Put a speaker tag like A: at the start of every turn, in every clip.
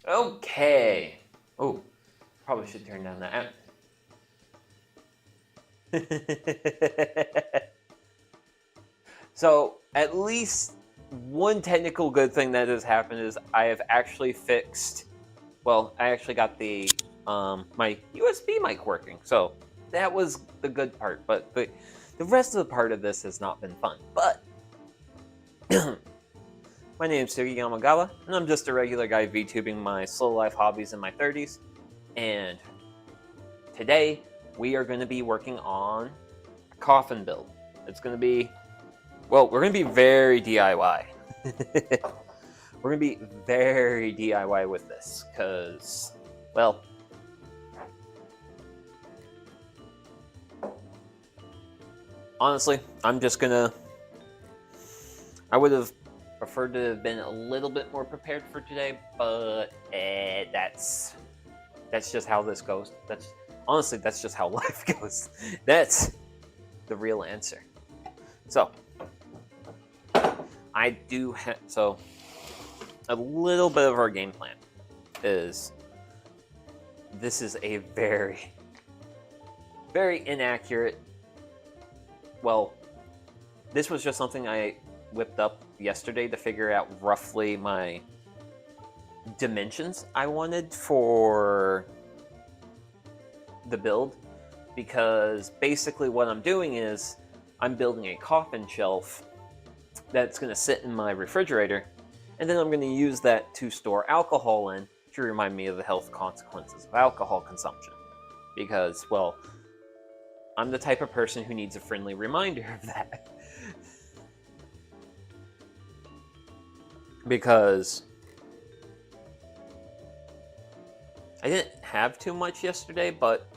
A: Okay. Oh, probably should turn down that app. So, at least one technical good thing that has happened is I have actually fixed. Well, I actually got the my USB mic working. So that was the good part. But the rest of the part of this has not been fun. But my name's Sugi Yamagawa, and I'm just a regular guy VTubing my slow life hobbies in my 30s. And today we are going to be working on a coffin build. It's going to be, well, we're going to be very DIY. We're going to be very DIY with this because, well, honestly, I'm just going to, I would have preferred to have been a little bit more prepared for today, but that's just how this goes. Honestly, that's just how life goes. That's the real answer. So, I do have, so a little bit of our game plan is this is a very, very inaccurate, well, this was just something I whipped up yesterday to figure out roughly my dimensions I wanted for the build, because basically what I'm doing is I'm building a coffin shelf that's going to sit in my refrigerator, and then I'm going to use that to store alcohol in to remind me of the health consequences of alcohol consumption. Because, well, I'm the type of person who needs a friendly reminder of that. Because I didn't have too much yesterday, but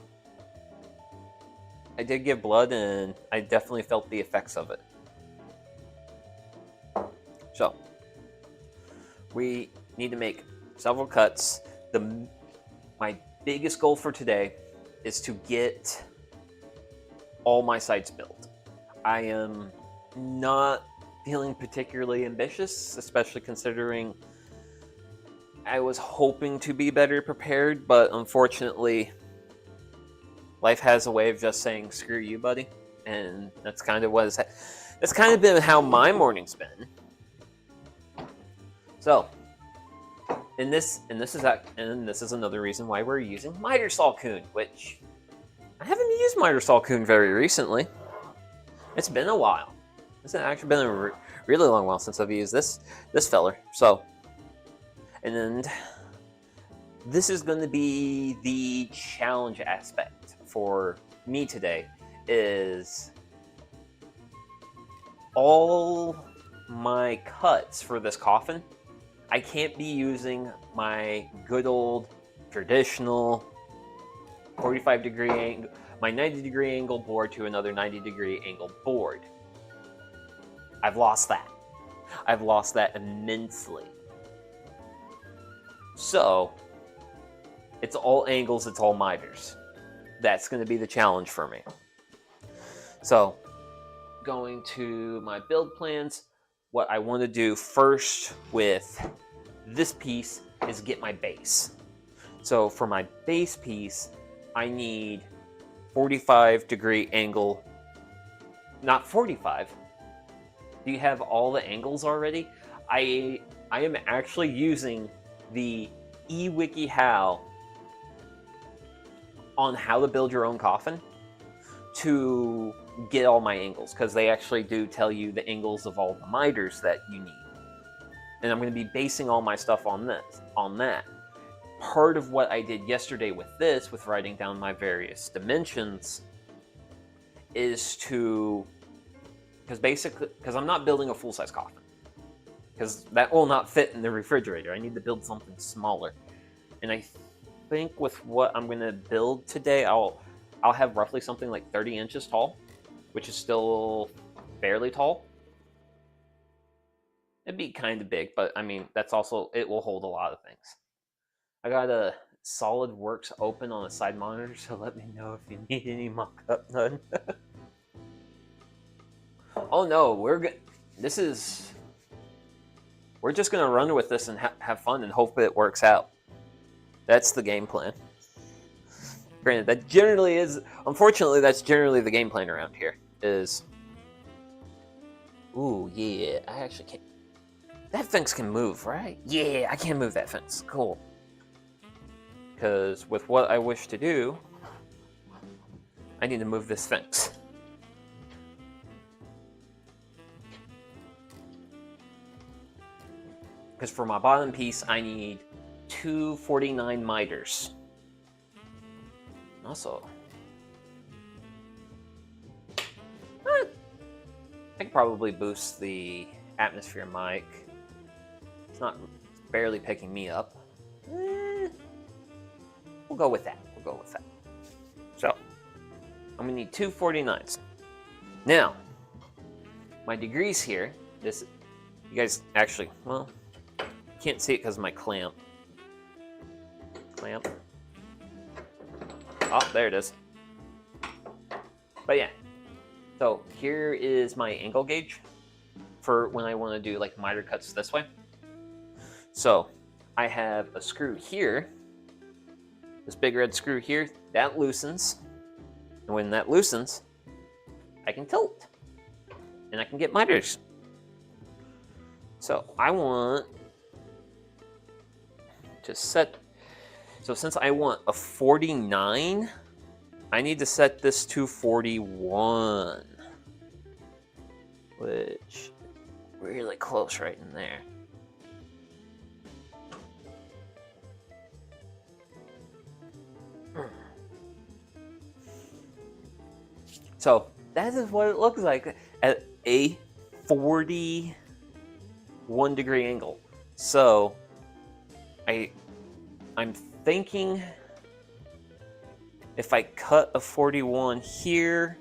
A: I did give blood, and I definitely felt the effects of it. So, we need to make several cuts. My biggest goal for today is to get all my sites built. I am not feeling particularly ambitious, especially considering I was hoping to be better prepared, but unfortunately, life has a way of just saying "screw you, buddy," and that's kind of been how my morning's been. So, and this is another reason why we're using Miter Salcoon, which I haven't used Miter Salcoon very recently. It's been a while. It's actually been a really long while since I've used this feller. So, and then this is going to be the challenge aspect for me today. Is all my cuts for this coffin, I can't be using my good old traditional 45-degree angle, my 90-degree angle board to another 90-degree angle board. I've lost that. I've lost that immensely. So, it's all angles, it's all miters. That's going to be the challenge for me. So, going to my build plans, what I want to do first with this piece is get my base. So for my base piece, I need 45-degree angle, not 45. Do you have all the angles already? I am actually using the eWikiHow on how to build your own coffin to get all my angles, because they actually do tell you the angles of all the miters that you need. And I'm going to be basing all my stuff on that. Part of what I did yesterday with this, with writing down my various dimensions, is because I'm not building a full-size coffin, because that will not fit in the refrigerator. I need to build something smaller. And I think with what I'm going to build today, I'll have roughly something like 30 inches tall, which is still fairly tall. It'd be kind of big, but I mean, it will hold a lot of things. I got a SolidWorks open on a side monitor, so let me know if you need any mock-up done. Oh no, we're just gonna run with this and have fun and hope it works out. That's the game plan. Granted, that generally is... Unfortunately, that's generally the game plan around here. Is... Ooh, yeah. I actually can't... That fence can move, right? Yeah, I can move that fence. Cool. Because with what I wish to do, I need to move this fence. Because for my bottom piece, I need 2 49 miters. Also, I can probably boost the atmosphere mic. It's barely picking me up. We'll go with that. We'll go with that. So, I'm gonna need 2 49s. Now, my degrees here. You guys actually, well, can't see it because of my clamp. Oh, there it is. But yeah, so here is my angle gauge for when I want to do like miter cuts this way. So I have a screw here, this big red screw here, that loosens. And when that loosens, I can tilt and I can get miters. So I want to set, so since I want a 49, I need to set this to 41, which really close right in there. So that is what it looks like at a 41 degree angle. So I'm thinking if I cut a 41 here,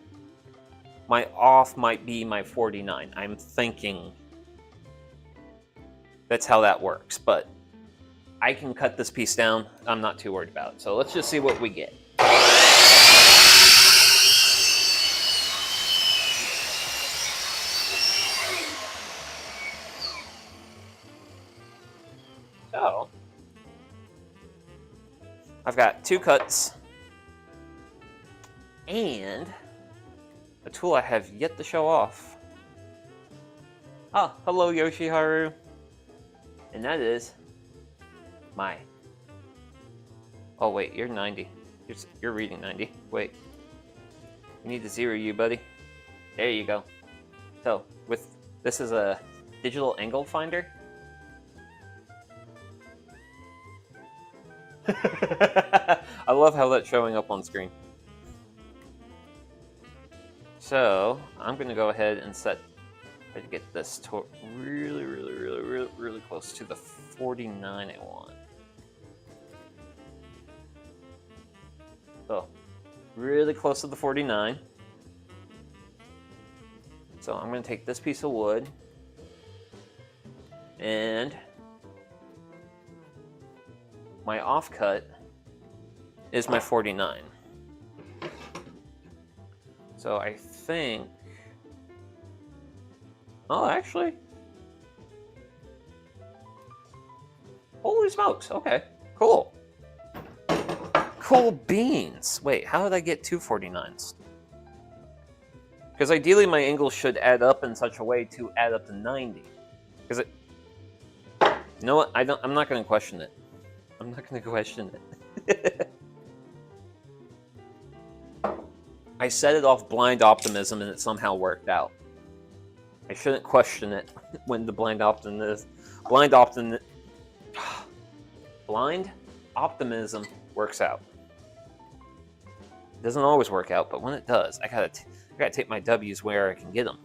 A: my off might be my 49. I'm thinking that's how that works, but I can cut this piece down. I'm not too worried about it. So let's just see what we get. So I've got 2 cuts and a tool I have yet to show off. Ah, hello Yoshiharu. And that is my... Oh wait, you're 90. You're reading 90. Wait. We need to 0 you, buddy. There you go. So, this is a digital angle finder. I love how that's showing up on screen. So I'm going to go ahead and try to get this to really close to the 49 I want. So really close to the 49. So I'm going to take this piece of wood and my offcut is my 49. So I think... Oh, actually... Holy smokes, okay, cool. Cool beans. Wait, how did I get 2 49s? Because ideally my angle should add up in such a way to add up to 90. Because it... You know what, I'm not going to question it. I'm not going to question it. I set it off blind optimism and it somehow worked out. I shouldn't question it when the blind optimism works out. It doesn't always work out, but when it does, I gotta take my W's where I can get them.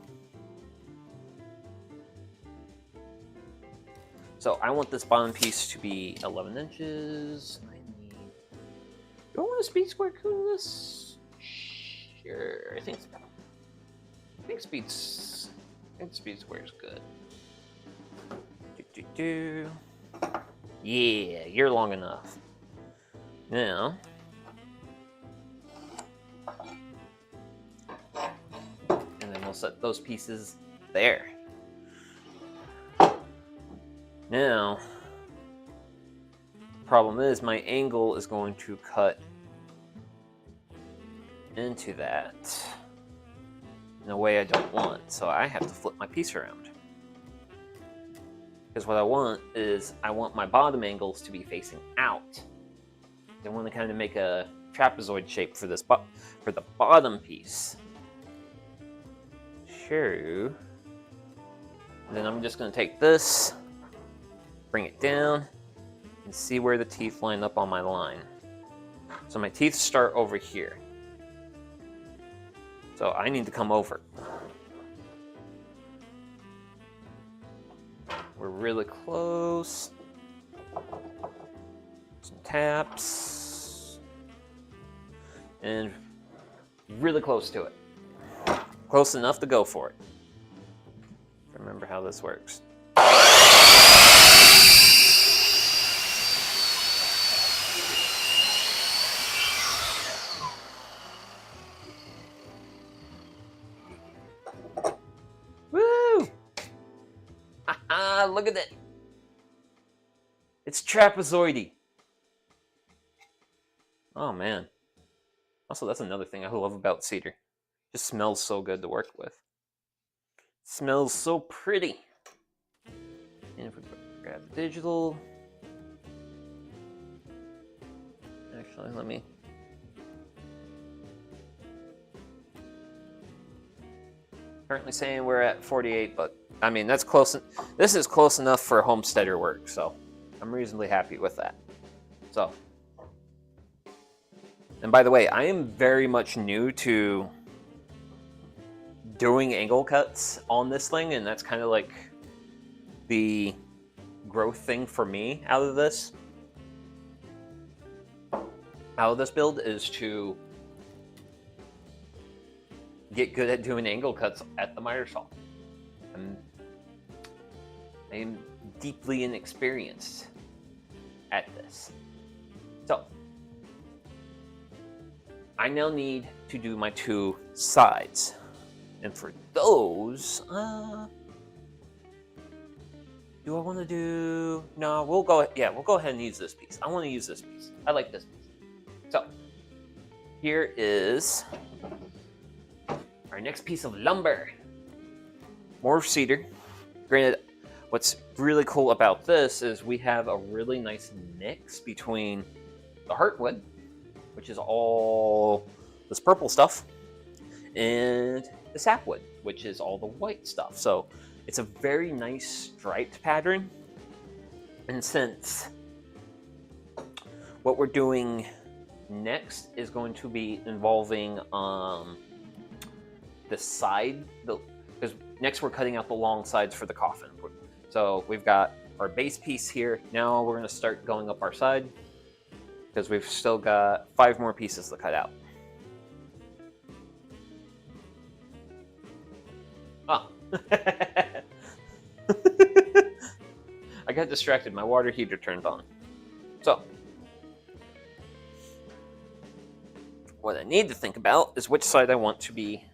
A: So I want this bottom piece to be 11 inches. Do I want a speed square cone this? Sure, I think speed square is good. Yeah, you're long enough. Now, and then we'll set those pieces there. Now, problem is my angle is going to cut into that in a way I don't want. So I have to flip my piece around. Because what I want is, I want my bottom angles to be facing out. I want to kind of make a trapezoid shape for this, for the bottom piece. Sure. And then I'm just going to take this, bring it down, and see where the teeth line up on my line. So my teeth start over here. So I need to come over. We're really close. Some taps. And really close to it. Close enough to go for it. Remember how this works. Woo! Haha, look at it. It's trapezoidy. Oh man. Also, that's another thing I love about cedar. It just smells so good to work with. Smells so pretty. And if we grab the digital. Actually, let me. Currently saying we're at 48, but I mean, that's close. This is close enough for homesteader work, so I'm reasonably happy with that. So, and by the way, I am very much new to doing angle cuts on this thing, and that's kind of like the growth thing for me out of this. Out of this build is to get good at doing angle cuts at the miter saw. I am deeply inexperienced at this. So, I now need to do my two sides. And for those, do I want to do... No, we'll go ahead and use this piece. I want to use this piece. I like this piece. So, here is our next piece of lumber. More cedar. Granted, what's really cool about this is we have a really nice mix between the heartwood, which is all this purple stuff, and the sapwood, which is all the white stuff. So it's a very nice striped pattern. And since what we're doing next is going to be involving the side, because next we're cutting out the long sides for the coffin. So we've got our base piece here. Now we're going to start going up our side, because we've still got 5 more pieces to cut out. Oh. I got distracted. My water heater turned on. So, what I need to think about is which side I want to be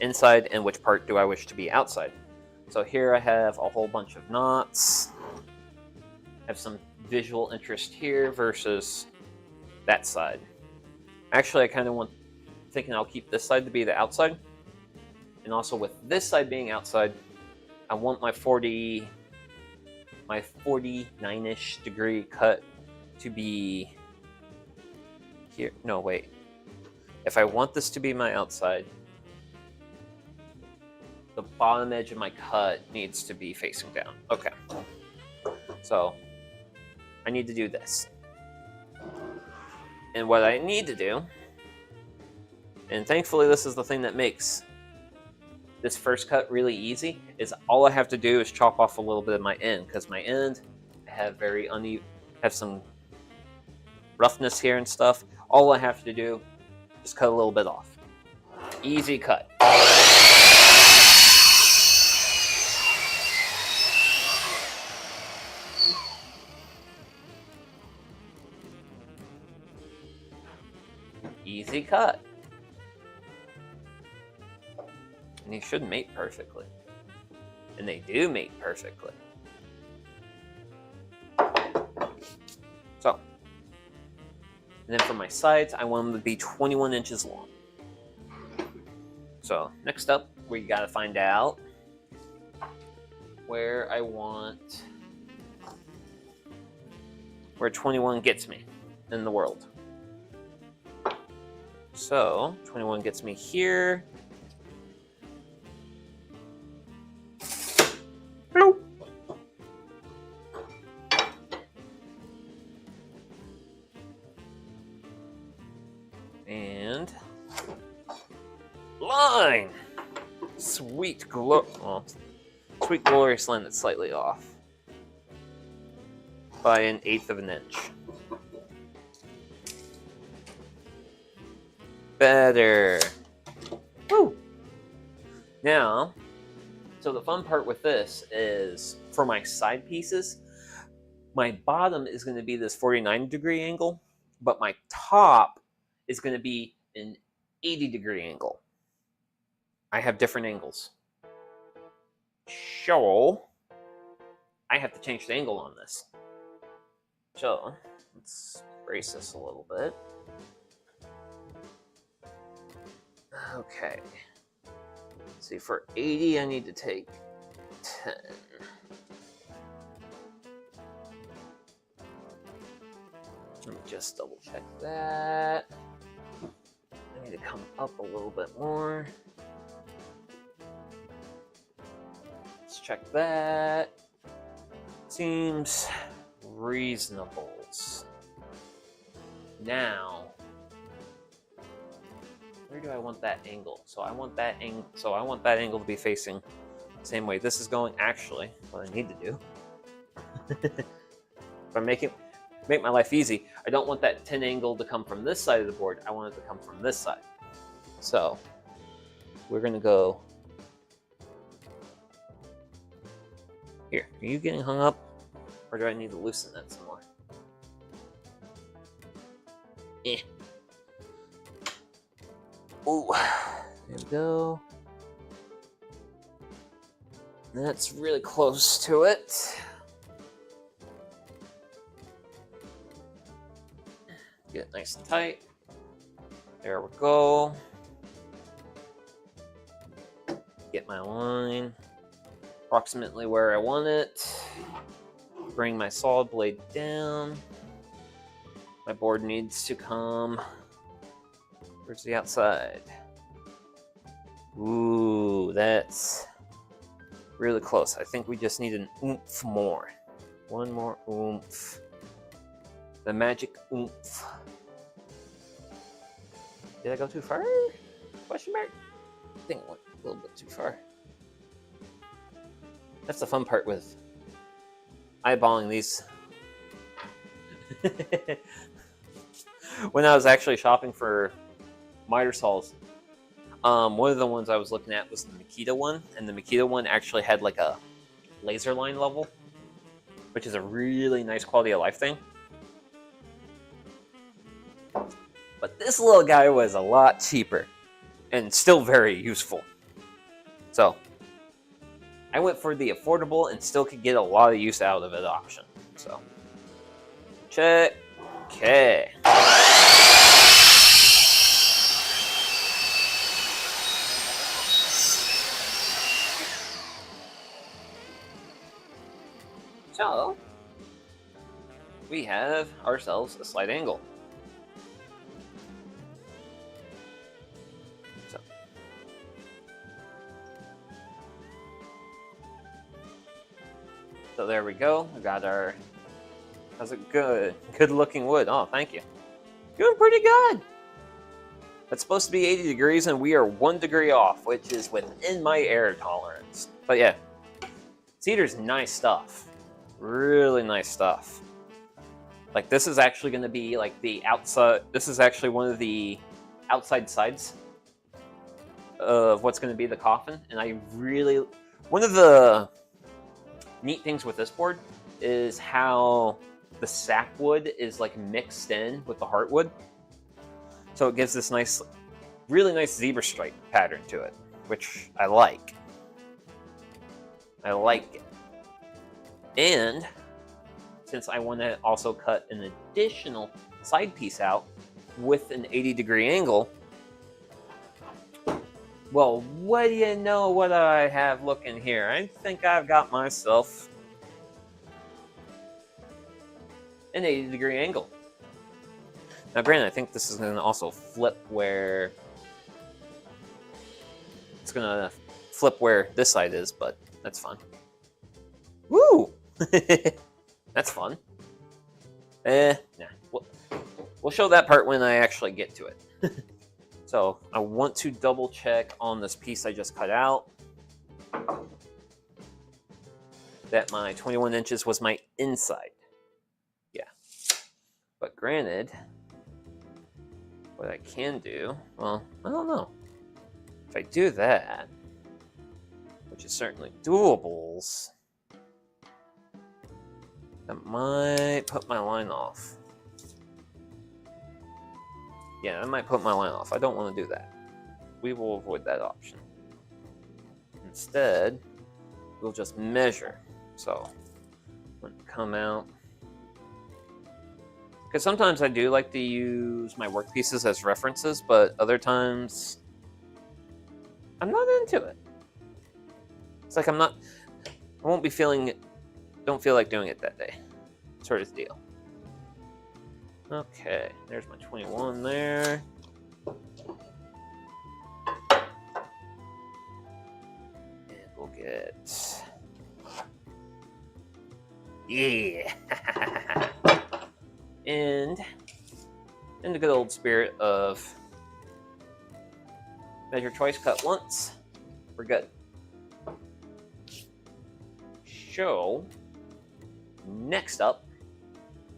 A: inside and which part do I wish to be outside. So here I have a whole bunch of knots. I have some visual interest here versus that side. Actually, I kind of thinking I'll keep this side to be the outside. And also with this side being outside, I want my 49-ish degree cut to be here. No, wait. If I want this to be my outside, the bottom edge of my cut needs to be facing down. Okay. So I need to do this. And what I need to do, and thankfully this is the thing that makes this first cut really easy, is all I have to do is chop off a little bit of my end, because my end I have very uneven, have some roughness here and stuff. All I have to do is cut a little bit off. Easy cut. Easy cut. And they should mate perfectly. And they do mate perfectly. So, and then for my sides, I want them to be 21 inches long. So next up, we gotta find out where I want, where 21 gets me in the world. So 21 gets me here. Bloop. And line. Sweet sweet glorious line that's slightly off by 1/8 of an inch. Better. Woo! Now, so the fun part with this is for my side pieces, my bottom is going to be this 49-degree angle, but my top is going to be an 80-degree angle. I have different angles. So, I have to change the angle on this. So, let's brace this a little bit. Okay. Let's see, for 80, I need to take 10. Let me just double check that. I need to come up a little bit more. Let's check that. Seems reasonable. Now, where do I want that angle? So I want that angle to be facing the same way. This is going, actually, what I need to do. If I make my life easy, I don't want that 10 angle to come from this side of the board. I want it to come from this side. So we're gonna go here. Are you getting hung up? Or do I need to loosen that some more? Eh. Ooh, there we go. That's really close to it. Get it nice and tight. There we go. Get my line approximately where I want it. Bring my saw blade down. My board needs to come. Where's the outside? Ooh, that's really close. I think we just need an oomph more. One more oomph. The magic oomph. Did I go too far? Question mark? I think I went a little bit too far. That's the fun part with eyeballing these. When I was actually shopping for miter saws, one of the ones I was looking at was the Makita one, and the Makita one actually had like a laser line level, which is a really nice quality of life thing. But this little guy was a lot cheaper and still very useful. So I went for the affordable and still could get a lot of use out of it option. So check. Okay. So we have ourselves a slight angle. So there we go. We got our, how's it good? Good looking wood. Oh, thank you. Doing pretty good. It's supposed to be 80 degrees and we are 1 degree off, which is within my air tolerance. But yeah, cedar's nice stuff. Really nice stuff. Like this is actually going to be like the outside, this is actually one of the outside sides of what's going to be the coffin. And I really, one of the neat things with this board is how the sapwood is like mixed in with the heartwood. So it gives this nice, really nice zebra stripe pattern to it, which I like. I like it. And since I want to also cut an additional side piece out with an 80-degree angle, well, what do you know what I have looking here? I think I've got myself an 80-degree angle. Now, granted, I think this is going to also flip where it's going to flip where this side is, but that's fine. Woo! That's fun. Nah. We'll show that part when I actually get to it. So I want to double check on this piece I just cut out that my 21 inches was my inside. Yeah. But granted, what I can do, well, I don't know. If I do that, which is certainly doable, that might put my line off. Yeah, I might put my line off. I don't want to do that. We will avoid that option. Instead, we'll just measure. So, when it come out, because sometimes I do like to use my work pieces as references, but other times I'm not into it. It's like I won't be feeling it, don't feel like doing it that day, sort of deal. Okay, there's my 21 there. And we'll get... Yeah! And in the good old spirit of measure twice, cut once, we're good. So, next up,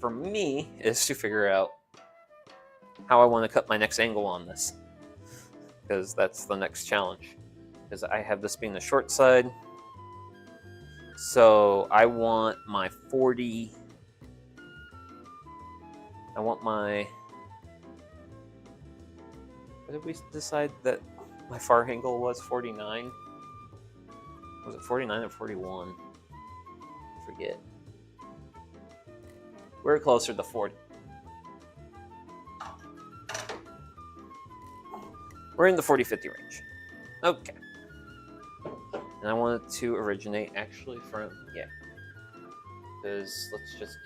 A: for me, is to figure out how I want to cut my next angle on this. Because that's the next challenge. Because I have this being the short side. So I want my 40... I want my... What did we decide that my far angle was? 49? Was it 49 or 41? I forget. We're closer to 40. We're in the 40-50 range. Okay. And I want it to originate actually from, yeah. Because let's just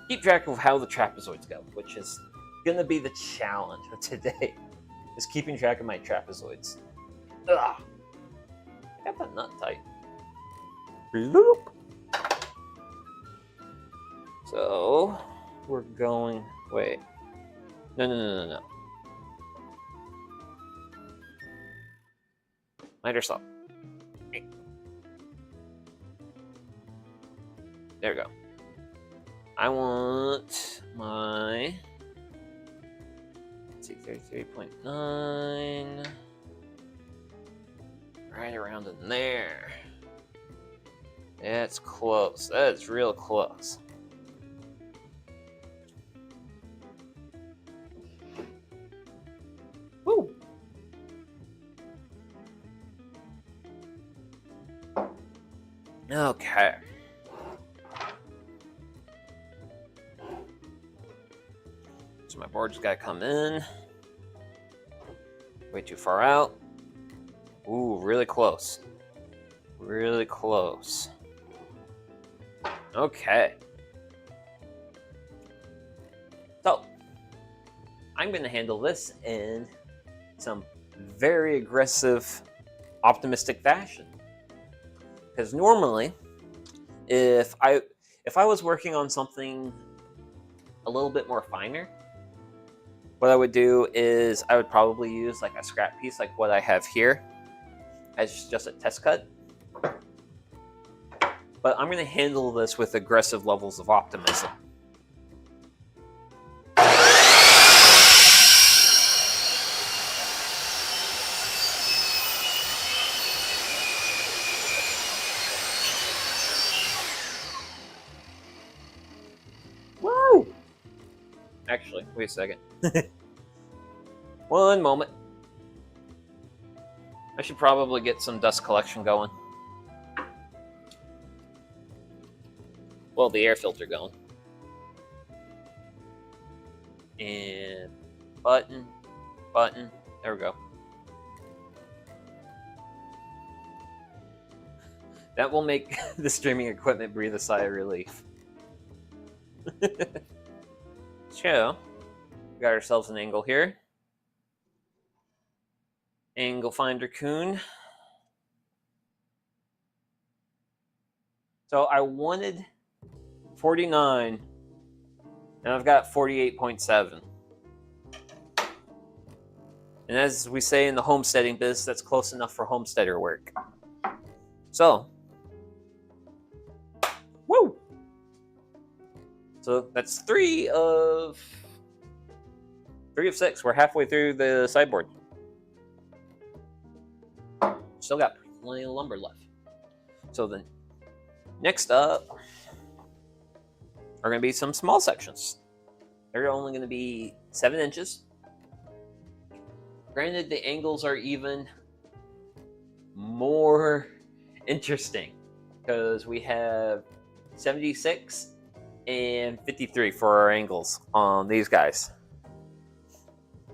A: keep track of how the trapezoids go, which is going to be the challenge of today, is keeping track of my trapezoids. Ugh. I got that nut tight. Bloop. So, we're going... Wait. No. Miter saw. There we go. I want my... Let's see, 33.9... Right around in there. That's close. That's real close. Woo! Okay. So my board's got to come in. Way too far out. Ooh, really close. Really close. Okay. So, I'm going to handle this in some very aggressive, optimistic fashion. Because normally, if I was working on something a little bit more finer, what I would do is I would probably use like a scrap piece like what I have here as just a test cut. But I'm going to handle this with aggressive levels of optimism. Woo! Actually, wait a second. One moment. I should probably get some dust collection going. Well, the air filter going. And button, button. There we go. That will make the streaming equipment breathe a sigh of relief. So, we got ourselves an angle here. Angle finder coon. So I wanted 49, and I've got 48.7. And as we say in the homesteading biz, that's close enough for homesteader work. So, woo! So that's 3 of 6. We're halfway through the sideboard. Still got plenty of lumber left. So then, next up are going to be some small sections. They're only going to be 7 inches. Granted, the angles are even more interesting because we have 76 and 53 for our angles on these guys.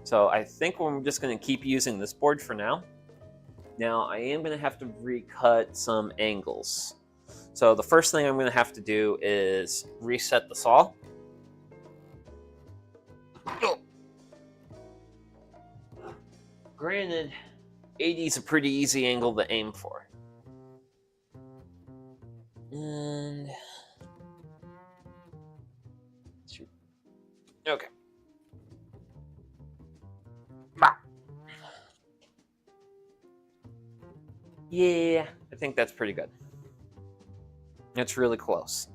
A: So I think we're just going to keep using this board for now. Now I am going to have to recut some angles. So the first thing I'm going to have to do is reset the saw. Granted, 80 is a pretty easy angle to aim for. And okay. Yeah, I think that's pretty good. That's really close.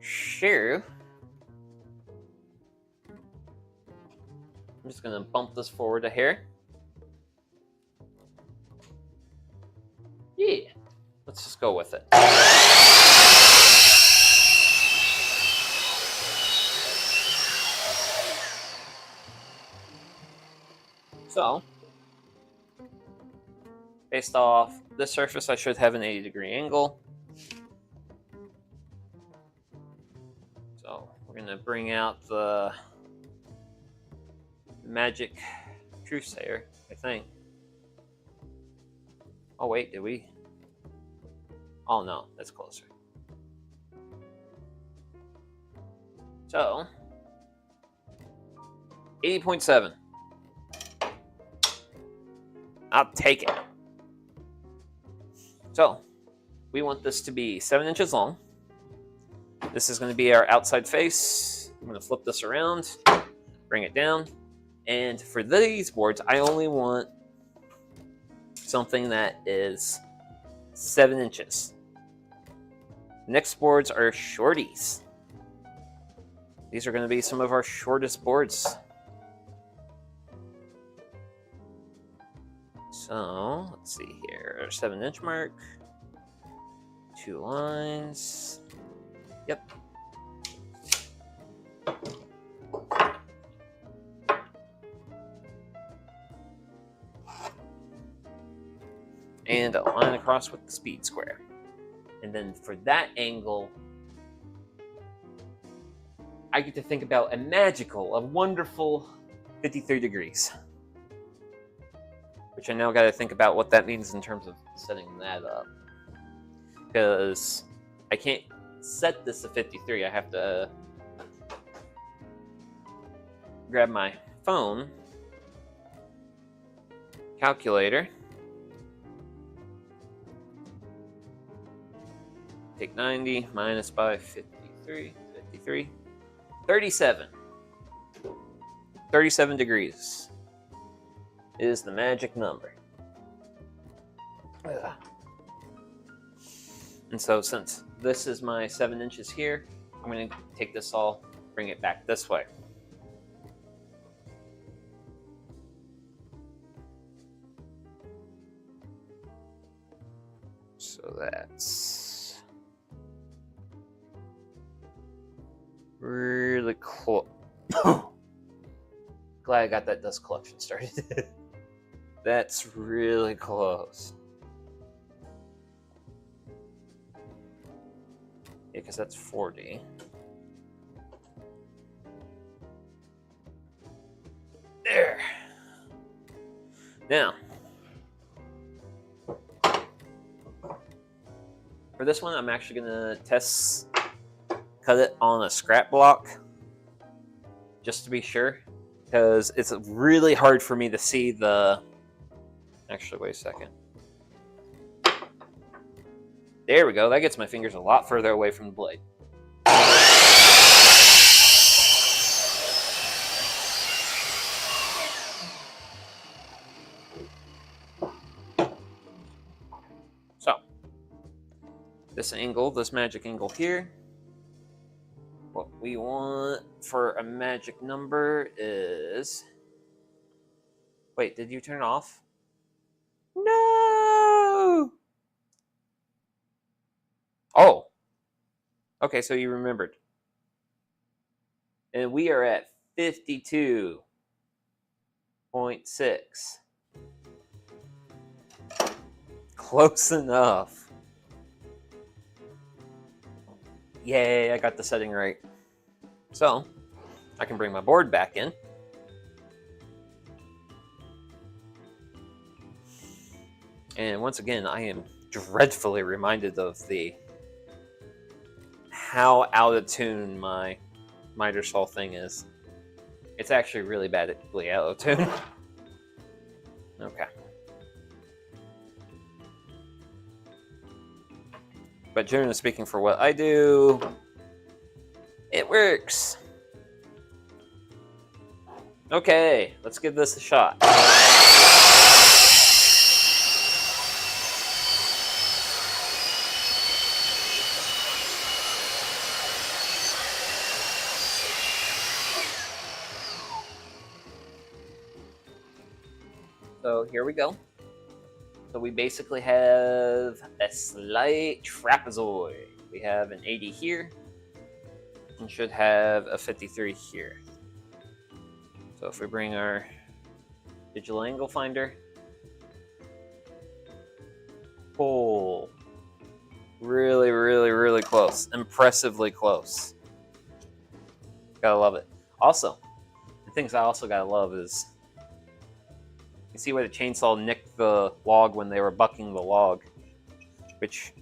A: Sure. I'm just gonna bump this forward a hair. Yeah, let's just go with it. So, based off this surface, I should have an 80-degree angle. So we're gonna bring out the magic Crusader, I think. Oh wait, did we? Oh no, that's closer. So, 80.7. I'll take it. So, we want this to be 7 inches long. This is going to be our outside face. I'm going to flip this around, bring it down. And for these boards, I only want something that is 7 inches. Next boards are shorties. These are going to be some of our shortest boards. So, let's see here. 7-inch mark. 2 lines. Yep. And a line across with the speed square. And then for that angle, I get to think about a wonderful 53 degrees. Which I now got to think about what that means in terms of setting that up. Because I can't set this to 53. I have to grab my phone, calculator, take 90 minus by 53, 37. 37 degrees is the magic number. Ugh. And so since this is my 7 inches here, I'm going to take this all, bring it back this way. So that's really close. Glad I got that dust collection started. That's really close. Yeah, because that's 40. Now, for this one, I'm actually going to cut it on a scrap block, just to be sure, because it's really hard for me to see the... Actually, wait a second. There we go. That gets my fingers a lot further away from the blade. So, this angle, this magic angle here, what we want for a magic number is... Wait, did you turn it off? No! Oh. Okay, so you remembered. And we are at 52.6. Close enough. Yay, I got the setting right. So, I can bring my board back in. And once again, I am dreadfully reminded of how out of tune my miter saw thing is. It's actually really badly out of tune. Okay. But generally speaking, for what I do, it works. Okay, let's give this a shot. So here we go. So we basically have a slight trapezoid. We have an 80 here, and should have a 53 here. So if we bring our digital angle finder, oh, really, really, really close. Impressively close. Gotta love it. Also, the things I also gotta love is, you see where the chainsaw nicked the log when they were bucking the log, which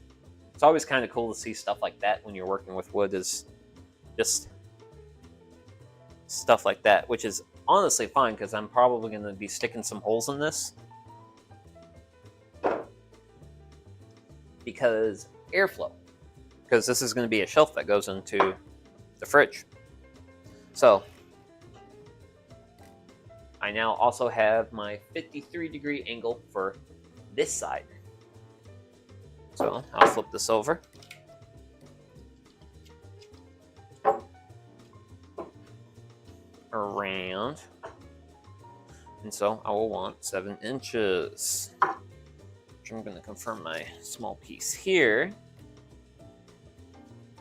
A: it's always kind of cool to see stuff like that when you're working with wood, is just stuff like that, which is honestly fine because I'm probably going to be sticking some holes in this because airflow, because this is going to be a shelf that goes into the fridge. So I now also have my 53-degree angle for this side. So I'll flip this over. Around. And so I will want 7 inches. Which I'm going to confirm my small piece here.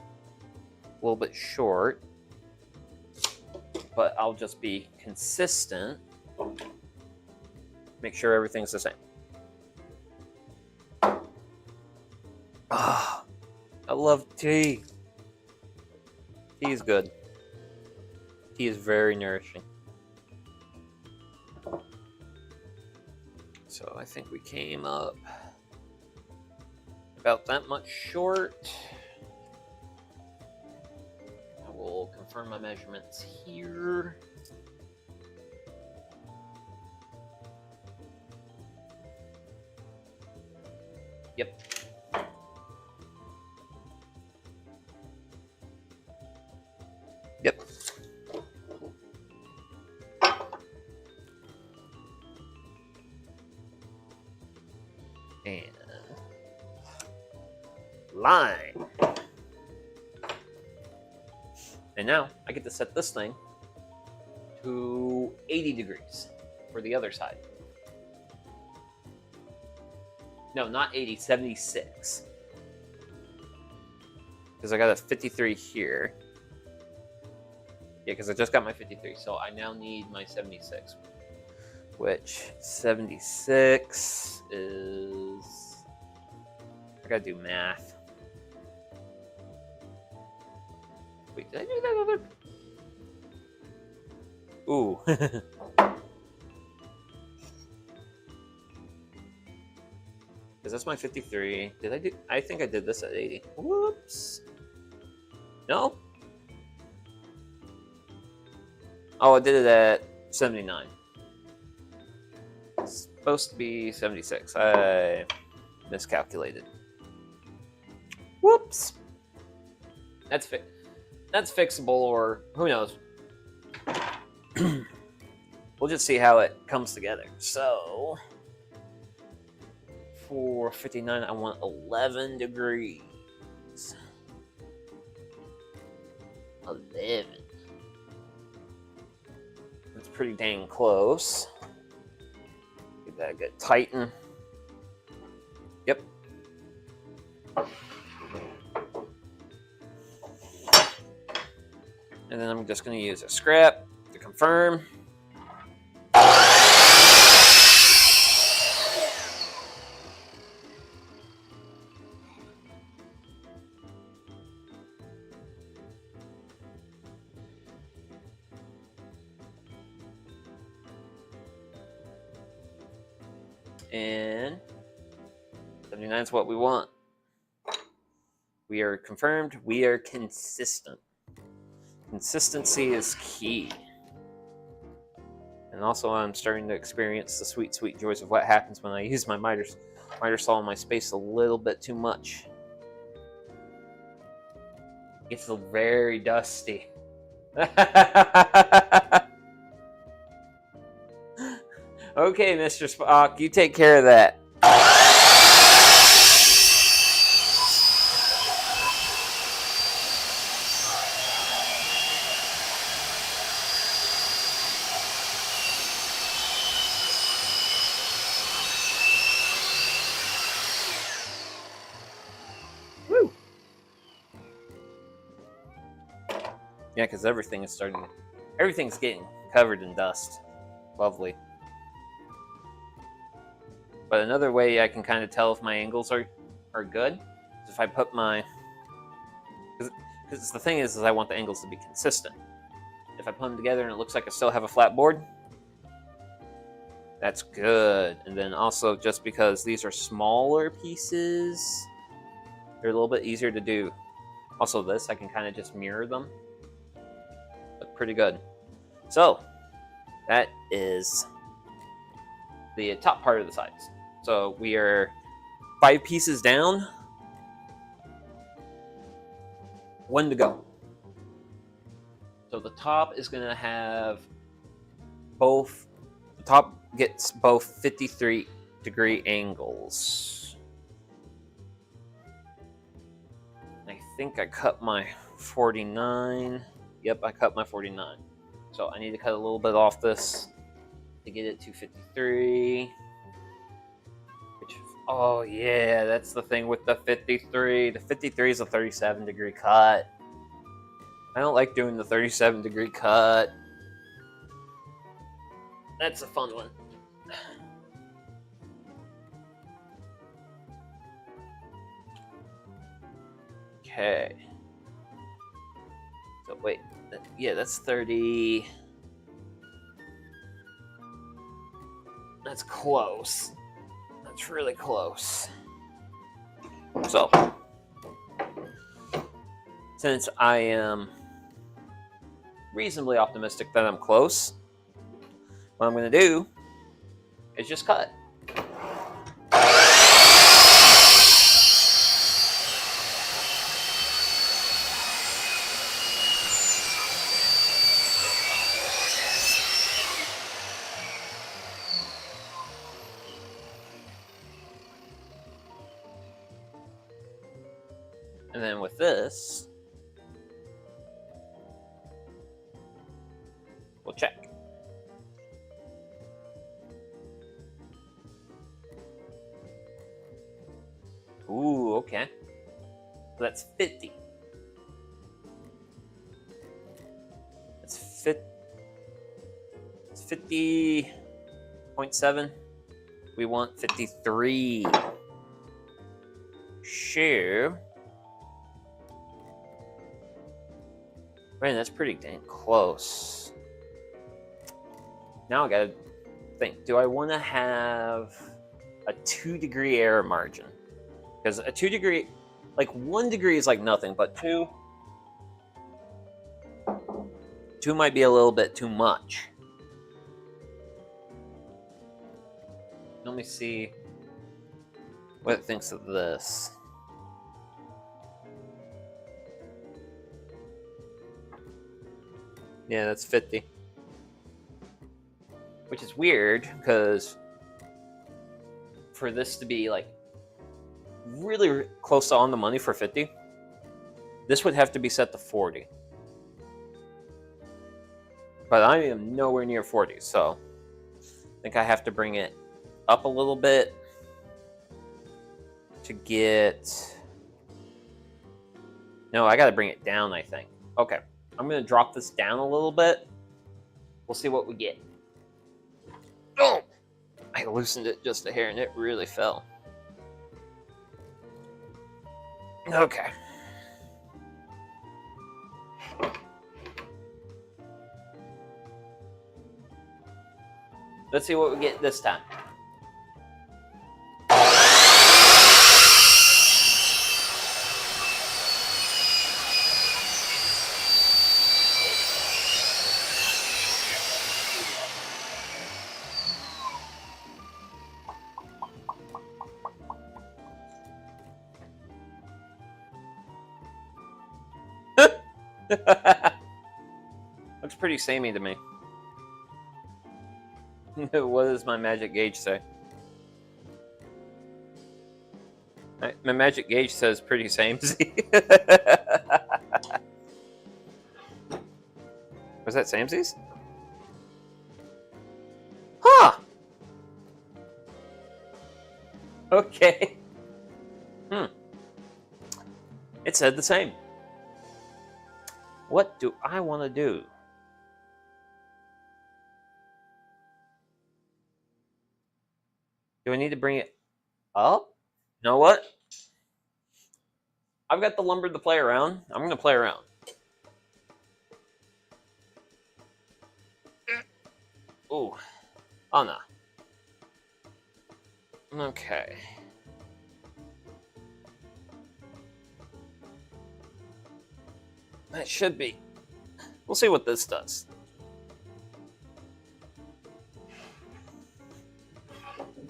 A: A little bit short. But I'll just be consistent. Make sure everything's the same. Ah, I love tea. Tea is good. Tea is very nourishing. So I think we came up about that much short. I will confirm my measurements here. Yep. Yep. And line. And now I get to set this thing to 80 degrees for the other side. No, not 80, 76. Because I got a 53 here. Yeah, because I just got my 53, so I now need my 76. Which 76 is... I gotta do math. Wait, did I do that other? Ooh. this my 53? Did I do? I think I did this at 80. Whoops. No? Oh, I did it at 79. It's supposed to be 76. I miscalculated. Whoops. That's fixable, or who knows. We'll just see how it comes together. So, for 59, I want 11 degrees. 11. That's pretty dang close. Get that good tighten. Yep. And then I'm just going to use a scrap to confirm. And 79 is what we want. We are confirmed. We are consistent. Consistency is key. And also I'm starting to experience the sweet, sweet joys of what happens when I use my miter saw in my space a little bit too much. It's very dusty. Okay, Mr. Spock, you take care of that. Woo! Yeah, because everything's getting covered in dust. Lovely. But another way I can kind of tell if my angles are good is if I put my... Because the thing is I want the angles to be consistent. If I put them together and it looks like I still have a flat board, that's good. And then also, just because these are smaller pieces, they're a little bit easier to do. Also this, I can kind of just mirror them. Look pretty good. So, that is the top part of the sides. So we are 5 pieces down. 1 to go. So the top is going to have both, the top gets both 53-degree angles. I think I cut my 49. Yep, I cut my 49. So I need to cut a little bit off this to get it to 53. Which, oh yeah, that's the thing with the 53. The 53 is a 37-degree cut. I don't like doing the 37-degree cut. That's a fun one. Okay. So wait, yeah, that's 30. That's close. That's really close. So, since I am reasonably optimistic that I'm close, what I'm going to do is just cut. And then with this, we'll check. Ooh, okay. So that's 50. That's 50.7. We want 53. Sure. Man, that's pretty dang close. Now I gotta think, do I want to have a 2-degree error margin. Because a 2-degree, like 1 degree is like nothing, but 2 might be a little bit too much. Let me see what it thinks of this. Yeah, that's 50. Which is weird, because for this to be like really close to on the money for 50, this would have to be set to 40. But I am nowhere near 40, so I think I have to bring it up a little bit to get... No, I got to bring it down, I think. Okay, I'm going to drop this down a little bit. We'll see what we get. Oh! I loosened it just a hair and it really fell. Okay. Let's see what we get this time. Looks pretty samey to me. What does my magic gauge say? My magic gauge says pretty samey. Was that samesies? Huh! Okay. It said the same. What do I want to do? Do I need to bring it up? You know what? I've got the lumber to play around. I'm going to play around. Ooh. Oh, no. Okay. That should be. We'll see what this does.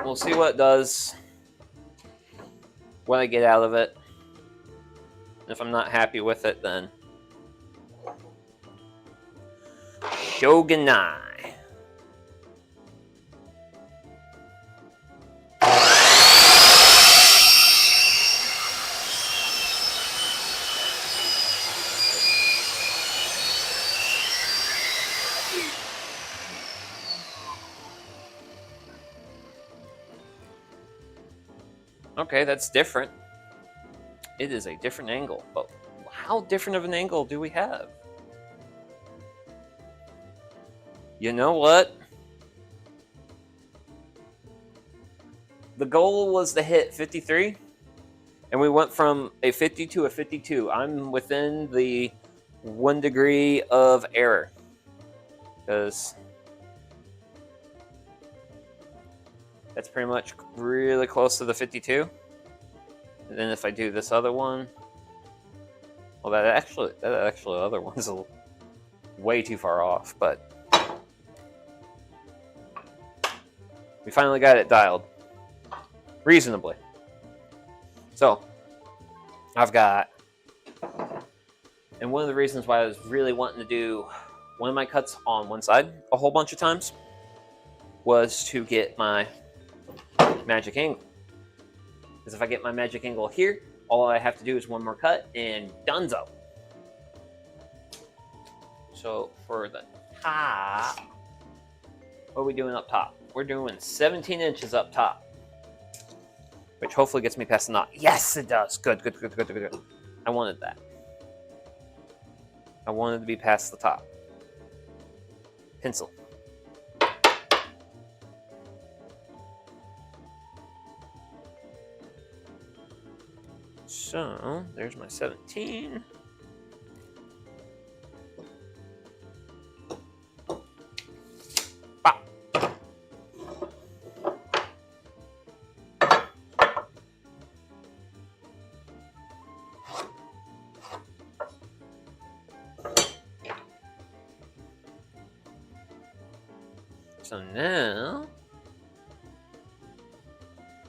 A: We'll see what it does when I get out of it. If I'm not happy with it, then Shogunai. Okay, that's different. It is a different angle, but how different of an angle do we have? You know what? The goal was to hit 53, and we went from a 50 to a 52. I'm within the 1 degree of error, because that's pretty much really close to the 52. And then if I do this other one, well, that actually other one's way too far off, but we finally got it dialed reasonably. So I've got, and one of the reasons why I was really wanting to do one of my cuts on one side a whole bunch of times was to get my magic angle. Because if I get my magic angle here, all I have to do is one more cut and donezo. So for the top, what are we doing up top? We're doing 17 inches up top, which hopefully gets me past the knot. Yes, it does. Good, good, good, good, good, good. I wanted that. I wanted to be past the top. Pencil. So, there's my 17. Pop. So now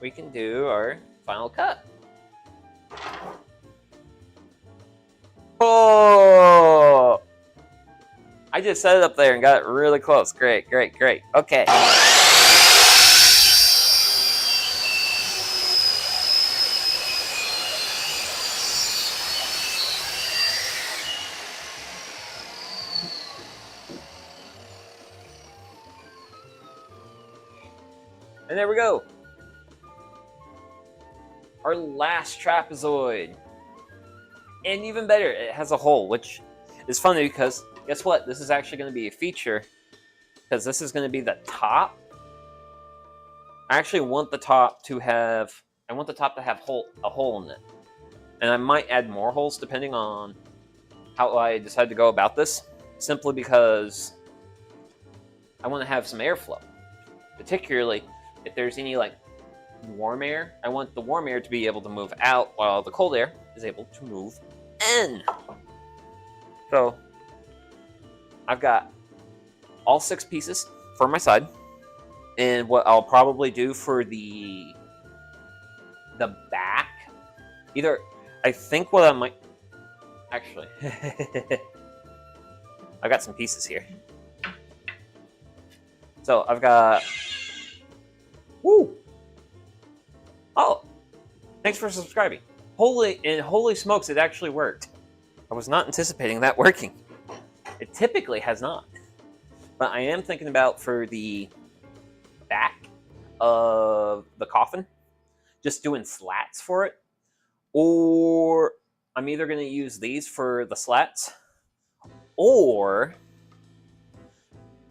A: we can do our final cut. Oh! I just set it up there and got it really close. Great, great, great. Okay. And there we go. Our last trapezoid. And even better, it has a hole, which is funny because guess what? This is actually going to be a feature because this is going to be the top. I actually want the top to have a hole in it. And I might add more holes depending on how I decide to go about this, simply because I want to have some airflow. Particularly if there's any like warm air, I want the warm air to be able to move out while the cold air is able to move in. So I've got all 6 pieces for my side, and what I'll probably do for the back, either I think what I might actually I've got some pieces here. So I've got woo. Oh, thanks for subscribing. Holy smokes, it actually worked. I was not anticipating that working. It typically has not. But I am thinking about for the back of the coffin, just doing slats for it. Or I'm either going to use these for the slats, or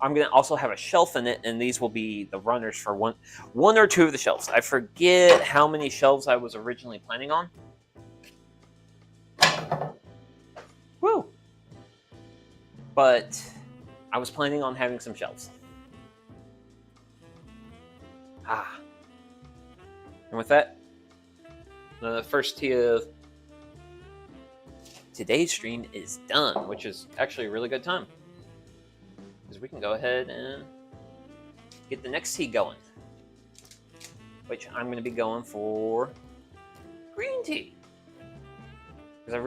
A: I'm going to also have a shelf in it, and these will be the runners for one or two of the shelves. I forget how many shelves I was originally planning on. Woo! But I was planning on having some shelves. And with that, the first tee of today's stream is done, which is actually a really good time, because we can go ahead and get the next tea going, which I'm going to be going for green tea, because I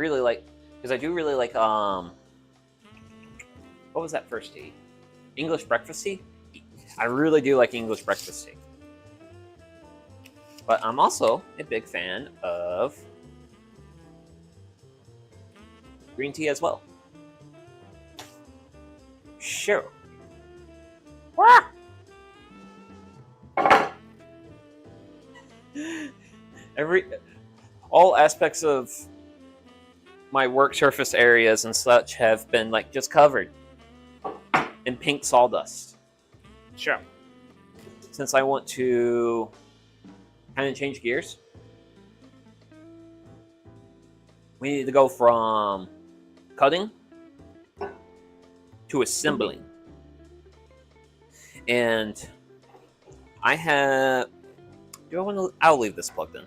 A: do really like what was that first tea? English breakfast tea? I really do like English breakfast tea. But I'm also a big fan of green tea as well. Sure. All aspects of my work surface areas and such have been like just covered in pink sawdust. Sure. Since I want to kind of change gears, we need to go from cutting to assembling. And I'll leave this plugged in.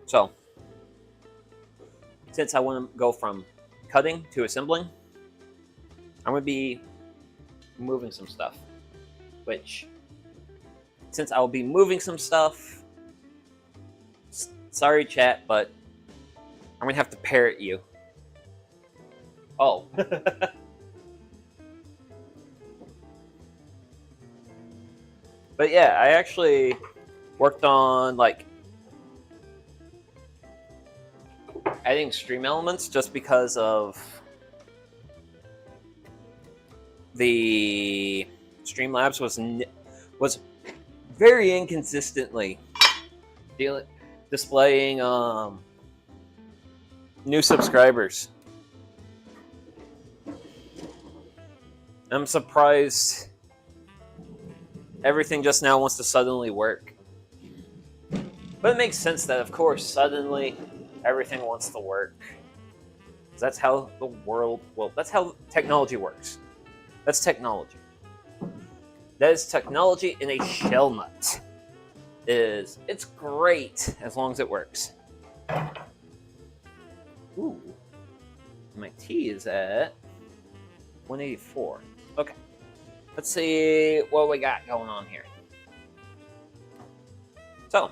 A: So, since I want to go from cutting to assembling, I'm going to be moving some stuff. Which, since I'll be moving some stuff, sorry chat, but I'm going to have to parrot you. Oh. But yeah, I actually worked on like adding stream elements just because of the Streamlabs was very inconsistently displaying new subscribers. I'm surprised everything just now wants to suddenly work. But it makes sense that, of course, suddenly everything wants to work. That's how the world, that's how technology works. That's technology. That is technology in a shell nut. It's great as long as it works. Ooh. My tea is at 184. Okay. let's see what we got going on here. So,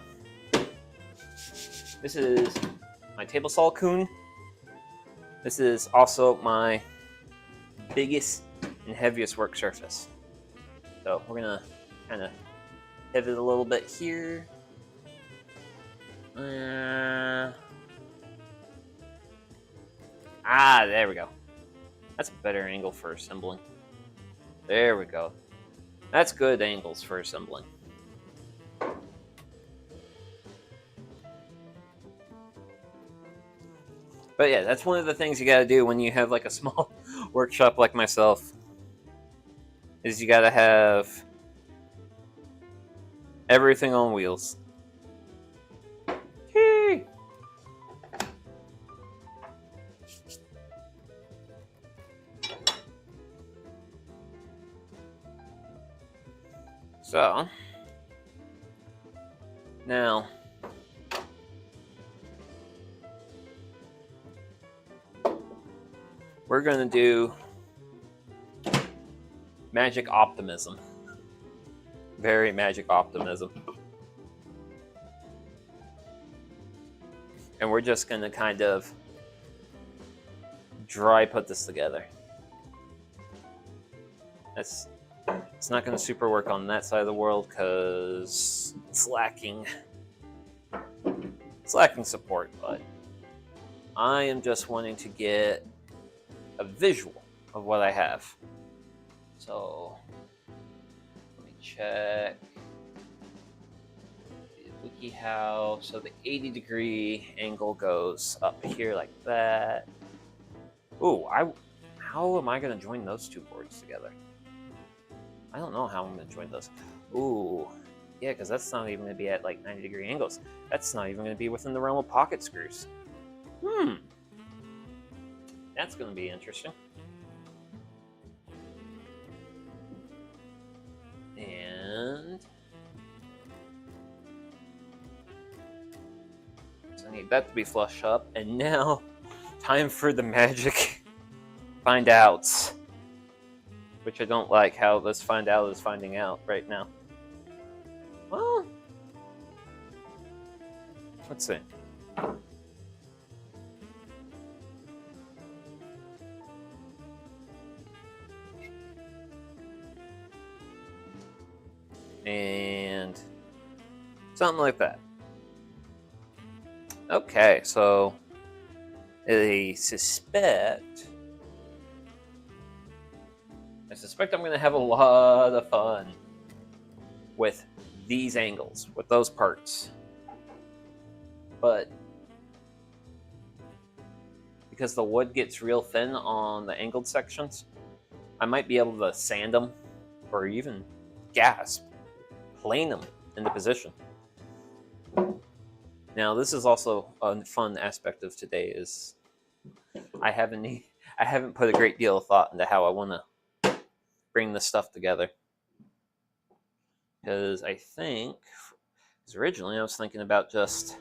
A: this is my table saw coon. This is also my biggest and heaviest work surface. So we're gonna kind of pivot a little bit here. There we go. That's a better angle for assembling. There we go. That's good angles for assembling. But yeah, that's one of the things you gotta do when you have like a small workshop like myself. Is you gotta have everything on wheels. Hey. So now we're gonna do magic optimism. Very magic optimism. And we're just gonna kind of dry put this together. It's not gonna super work on that side of the world because it's lacking support, but I am just wanting to get a visual of what I have. So let me check the WikiHow. So the 80-degree angle goes up here like that. Ooh, how am I going to join those two boards together? I don't know how I'm going to join those. Ooh, yeah, because that's not even going to be at like 90-degree angles. That's not even going to be within the realm of pocket screws. That's going to be interesting. And so I need that to be flush up. And now, time for the magic find outs. Which I don't like how this find out is finding out right now. Well, let's see. And something like that. Okay, so I suspect I'm going to have a lot of fun with these angles, with those parts. But because the wood gets real thin on the angled sections, I might be able to sand them or even plane them into position. Now, this is also a fun aspect of today is I haven't put a great deal of thought into how I want to bring this stuff together. Because originally I was thinking about just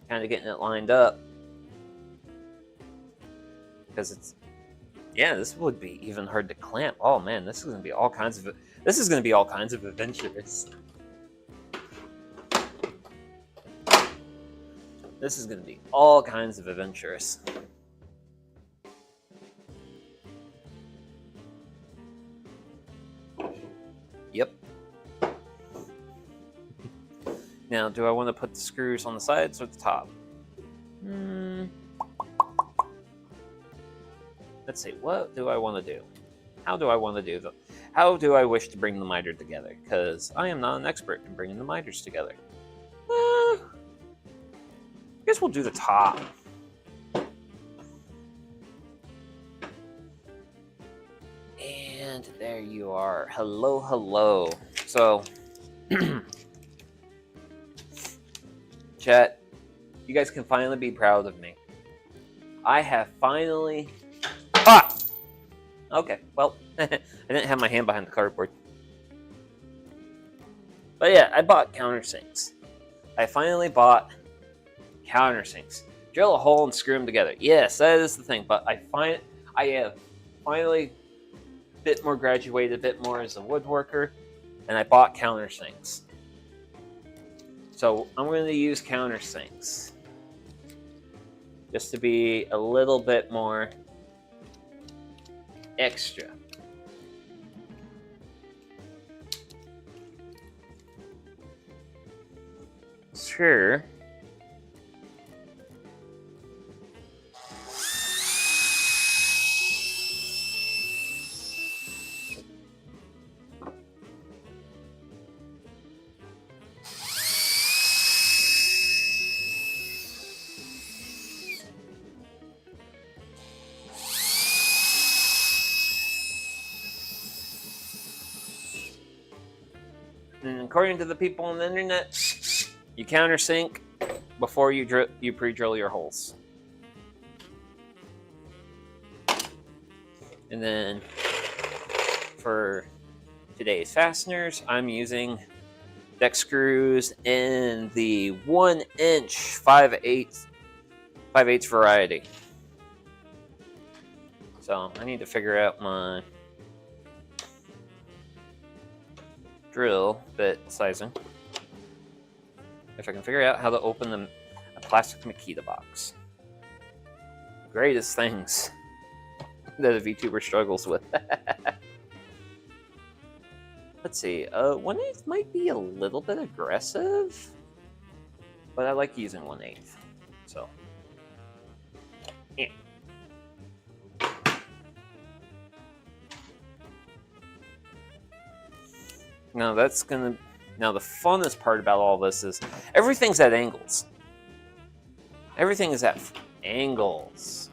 A: kind of getting it lined up. Because this would be even hard to clamp. Oh man, this is going to be all kinds of adventurous. This is going to be all kinds of adventurous. Yep. Now, do I want to put the screws on the sides or the top? Let's see, what do I want to do? How do I want to do them? How do I wish to bring the miter together? Because I am not an expert in bringing the miters together. I guess we'll do the top. And there you are. Hello, hello. So, chat, you guys can finally be proud of me. I have finally... Okay, well, I didn't have my hand behind the cardboard. But yeah, I bought countersinks. I finally bought countersinks. Drill a hole and screw them together. Yes, that is the thing. But I have finally bit more graduated, a bit more as a woodworker, and I bought countersinks. So I'm going to use countersinks just to be a little bit more extra. Sure. And according to the people on the internet, you countersink before you pre-drill your holes. And then for today's fasteners, I'm using deck screws in the 1-inch 5/8 variety. So I need to figure out my drill bit sizing. If I can figure out how to open a plastic Makita box. Greatest things that a VTuber struggles with. Let's see, 1/8 might be a little bit aggressive, but I like using 1/8. So, yeah. Now the funnest part about all this is everything's at angles. Everything is at angles.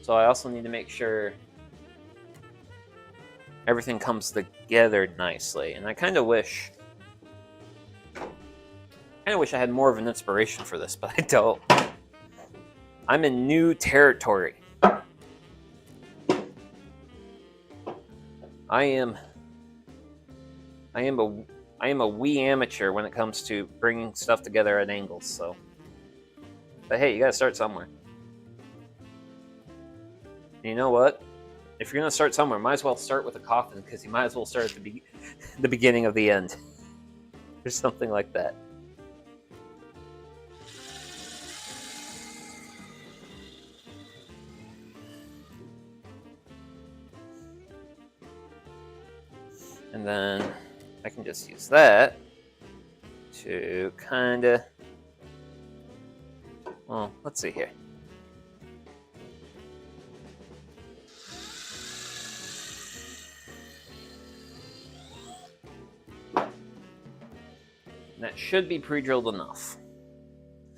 A: So I also need to make sure everything comes together nicely. And I kind of wish I had more of an inspiration for this, but I don't. I'm in new territory. I am a wee amateur when it comes to bringing stuff together at angles, so. But hey, you gotta start somewhere. And you know what? If you're gonna start somewhere, might as well start with a coffin, because you might as well start at the beginning of the end. Or something like that. And then I can just use that to kind of, well, let's see here. And that should be pre-drilled enough.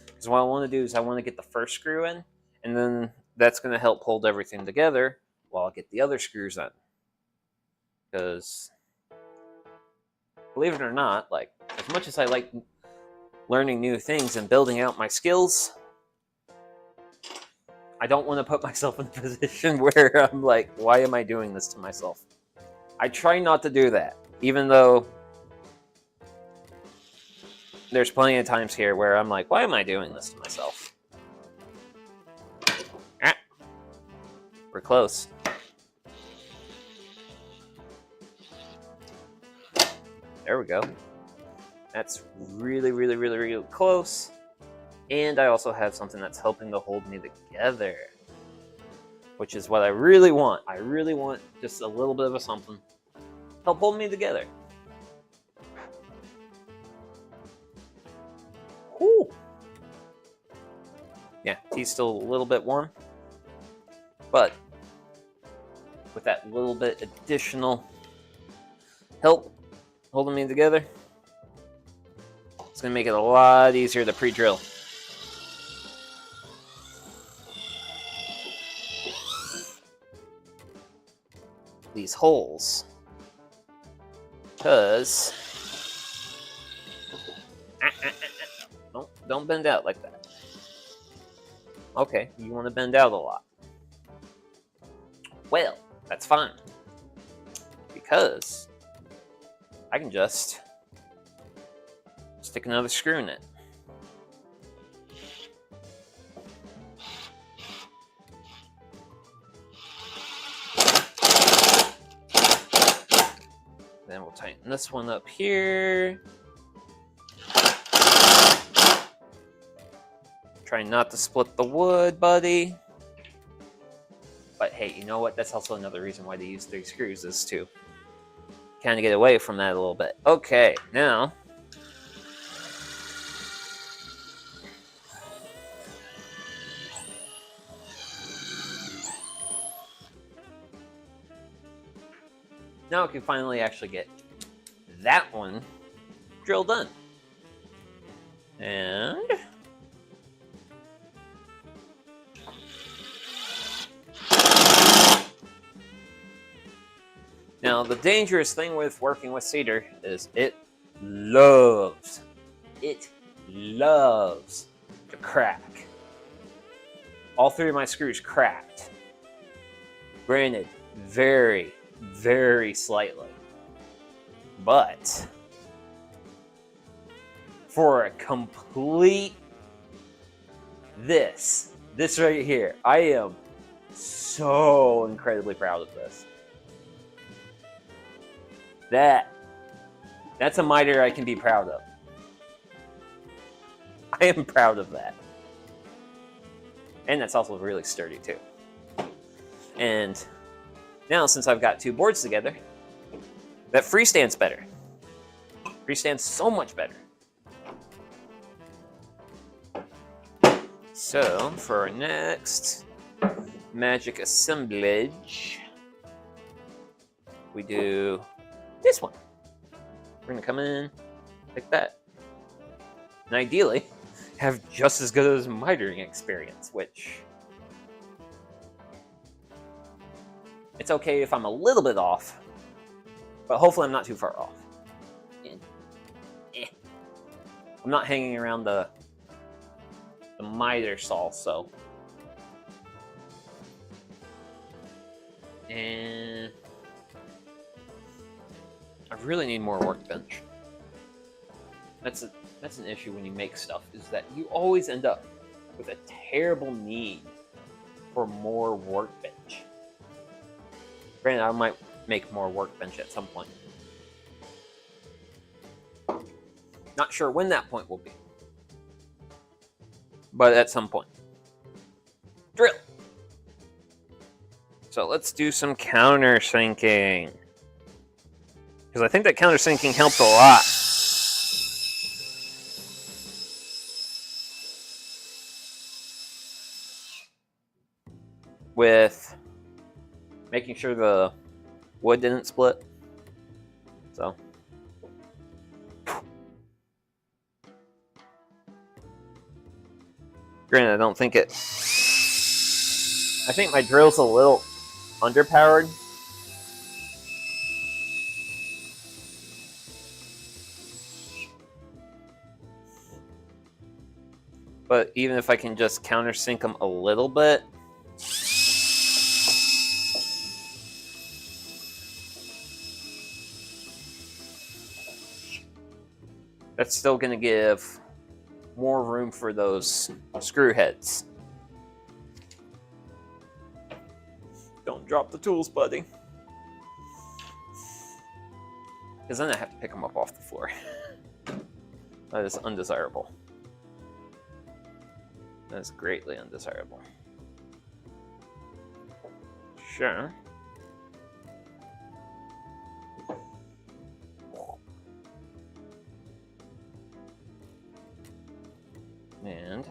A: Because what I want to do is I want to get the first screw in, and then that's going to help hold everything together while I get the other screws in. Because believe it or not, like, as much as I like learning new things and building out my skills, I don't want to put myself in a position where I'm like, why am I doing this to myself? I try not to do that, even though there's plenty of times here where I'm like, why am I doing this to myself? Ah, we're close. There we go. That's really, really, really, really close. And I also have something that's helping to hold me together, which is what I really want. I really want just a little bit of a something help hold me together. Whew. Yeah, tea's still a little bit warm, but with that little bit additional help holding me together, it's going to make it a lot easier to pre-drill. These holes, because don't bend out like that. Okay, you want to bend out a lot. Well, that's fine, because I can just stick another screw in it. then we'll tighten this one up here. Try not to split the wood, buddy. But hey, you know what? That's also another reason why they use 3 screws, is to kind of get away from that a little bit. Okay, now we can finally actually get that one drill done. And now the dangerous thing with working with cedar is it loves to crack. All 3 of my screws cracked. Granted, very, very slightly. But for a complete this right here, I am so incredibly proud of this. That's a miter I can be proud of. I am proud of that. And that's also really sturdy too. And now, since I've got 2 boards together, that freestand's better. Freestand's so much better. So, for our next magic assemblage, we do this one. We're gonna come in like that. And ideally, have just as good as mitering experience, which it's okay if I'm a little bit off, but hopefully I'm not too far off. I'm not hanging around the miter saw, so. And I really need more workbench. That's an issue when you make stuff, is that you always end up with a terrible need for more workbench. Granted, I might make more workbench at some point. Not sure when that point will be, but at some point. Drill! So let's do some countersinking, because I think that countersinking helped a lot. With making sure the wood didn't split. So. Granted, I don't think it. I think my drill's a little underpowered. But even if I can just countersink them a little bit. That's still going to give more room for those screw heads. Don't drop the tools, buddy. Because then I have to pick them up off the floor. That is undesirable. That is greatly undesirable. Sure. And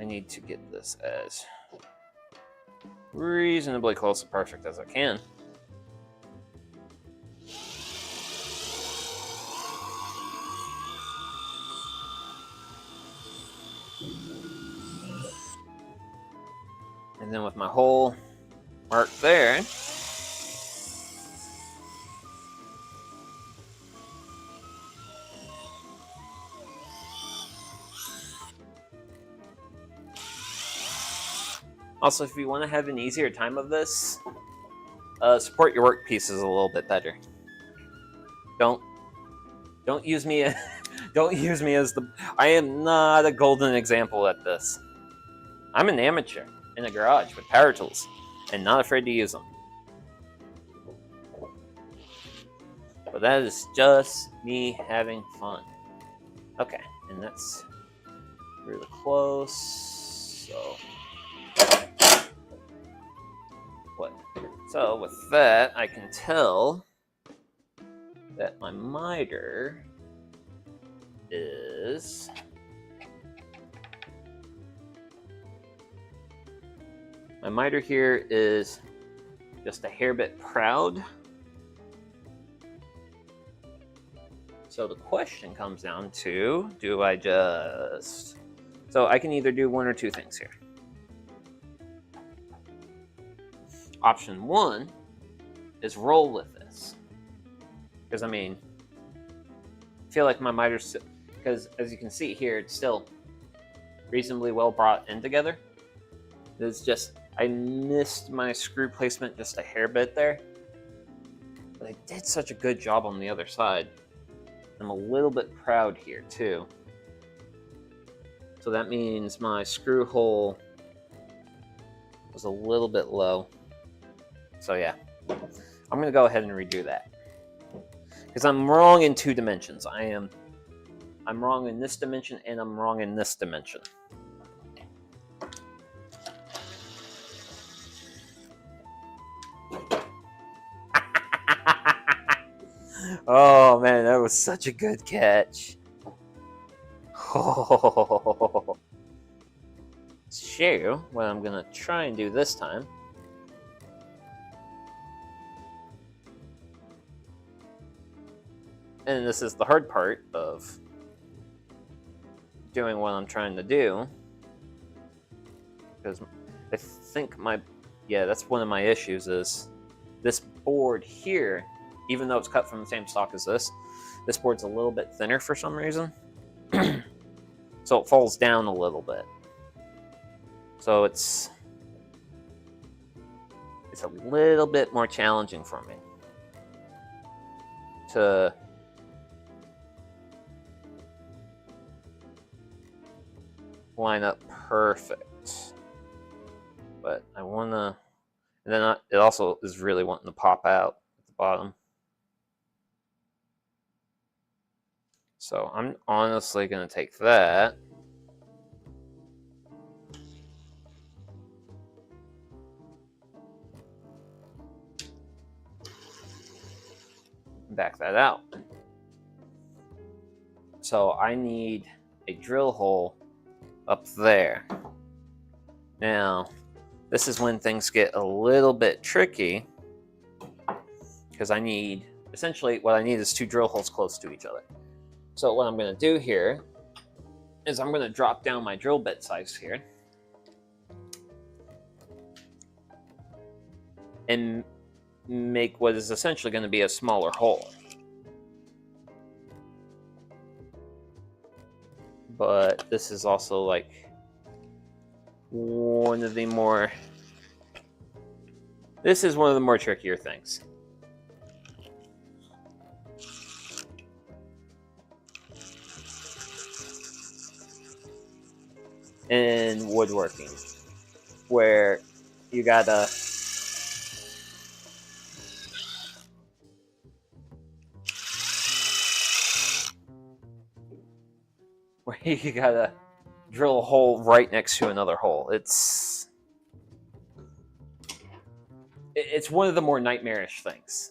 A: I need to get this as reasonably close to perfect as I can. And then with my hole marked there, also, if you want to have an easier time of this, support your work pieces a little bit better. Don't use me. Don't use me as the. I am not a golden example at this. I'm an amateur in a garage with power tools, and not afraid to use them. But that is just me having fun. Okay, and that's really close. So what? So with that, I can tell that my miter is here is just a hair bit proud. So the question comes down to, do I just... So I can either do one or two things here. Option one is roll with this. Because, I mean, I feel like my miter's... Because, as you can see here, it's still reasonably well brought in together. It's just... I missed my screw placement just a hair bit there. But I did such a good job on the other side. I'm a little bit proud here, too. So that means my screw hole was a little bit low. So yeah, I'm going to go ahead and redo that. Because I'm wrong in two dimensions. I'm wrong in this dimension, and I'm wrong in this dimension. Oh man, that was such a good catch. Oh. So, what I'm gonna try and do this time and this is the hard part of doing what I'm trying to do, because I think that's one of my issues is this board here, even though it's cut from the same stock as this board's a little bit thinner for some reason. So it falls down a little bit. So it's a little bit more challenging for me to line up perfect. But I want to... And then it also is really wanting to pop out at the bottom. So I'm honestly going to take that. Back that out. So I need a drill hole up there. Now, this is when things get a little bit tricky, because essentially what I need is two drill holes close to each other. So what I'm going to do here is I'm going to drop down my drill bit size here and make what is essentially going to be a smaller hole. But this is also like one of the more... This is one of the more trickier things. In woodworking, where you gotta drill a hole right next to another hole. It's one of the more nightmarish things.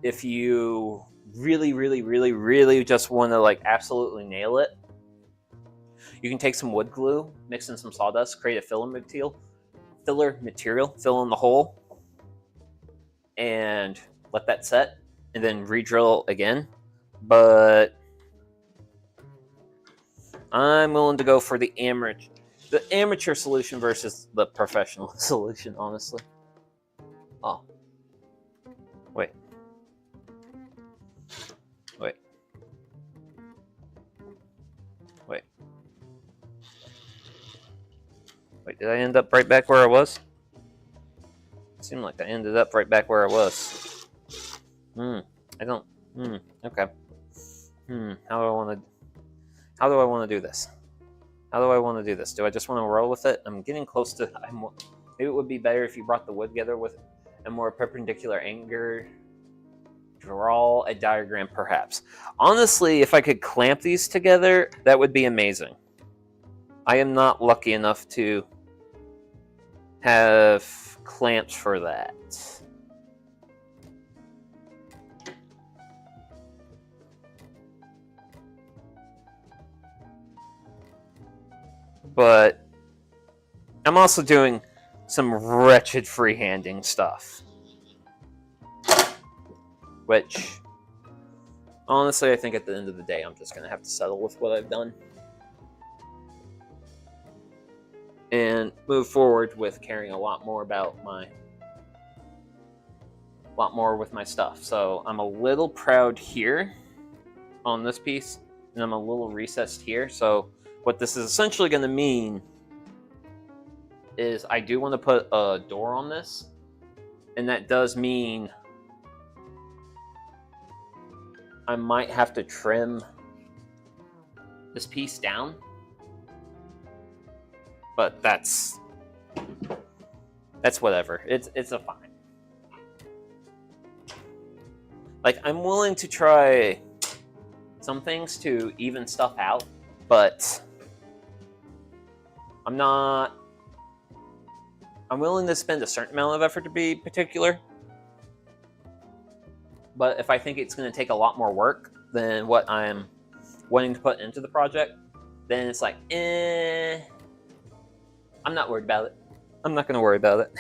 A: If you really just want to like absolutely nail it, you can take some wood glue, mix in some sawdust, create a filler material, fill in the hole, and let that set, and then re-drill again. But I'm willing to go for the amateur solution versus the professional solution, honestly. Oh. Wait. Wait, did I end up right back where I was? It seemed like I ended up right back where I was. Okay. How do I want to do this? Do I just want to roll with it? I'm getting close to... Maybe it would be better if you brought the wood together with a more perpendicular angle draw a diagram, perhaps. Honestly, if I could clamp these together, that would be amazing. I am not lucky enough to have clamps for that. But I'm also doing some wretched freehanding stuff. Which, honestly, I think at the end of the day, I'm just going to have to settle with what I've done. And move forward with caring a lot more about with my stuff. So I'm a little proud here on this piece, and I'm a little recessed here. So what this is essentially going to mean is I do want to put a door on this, and that does mean I might have to trim this piece down, but that's whatever. It's a fine. Like, I'm willing to try some things to even stuff out, but I'm willing to spend a certain amount of effort to be particular. But if I think it's going to take a lot more work than what I'm wanting to put into the project, then it's like, I'm not worried about it. I'm not going to worry about it.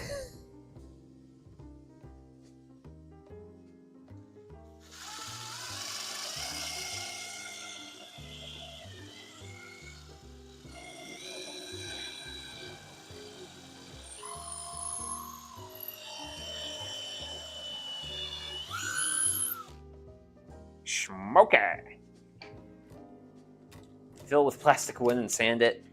A: Smoky. Fill with plastic wood and sand it.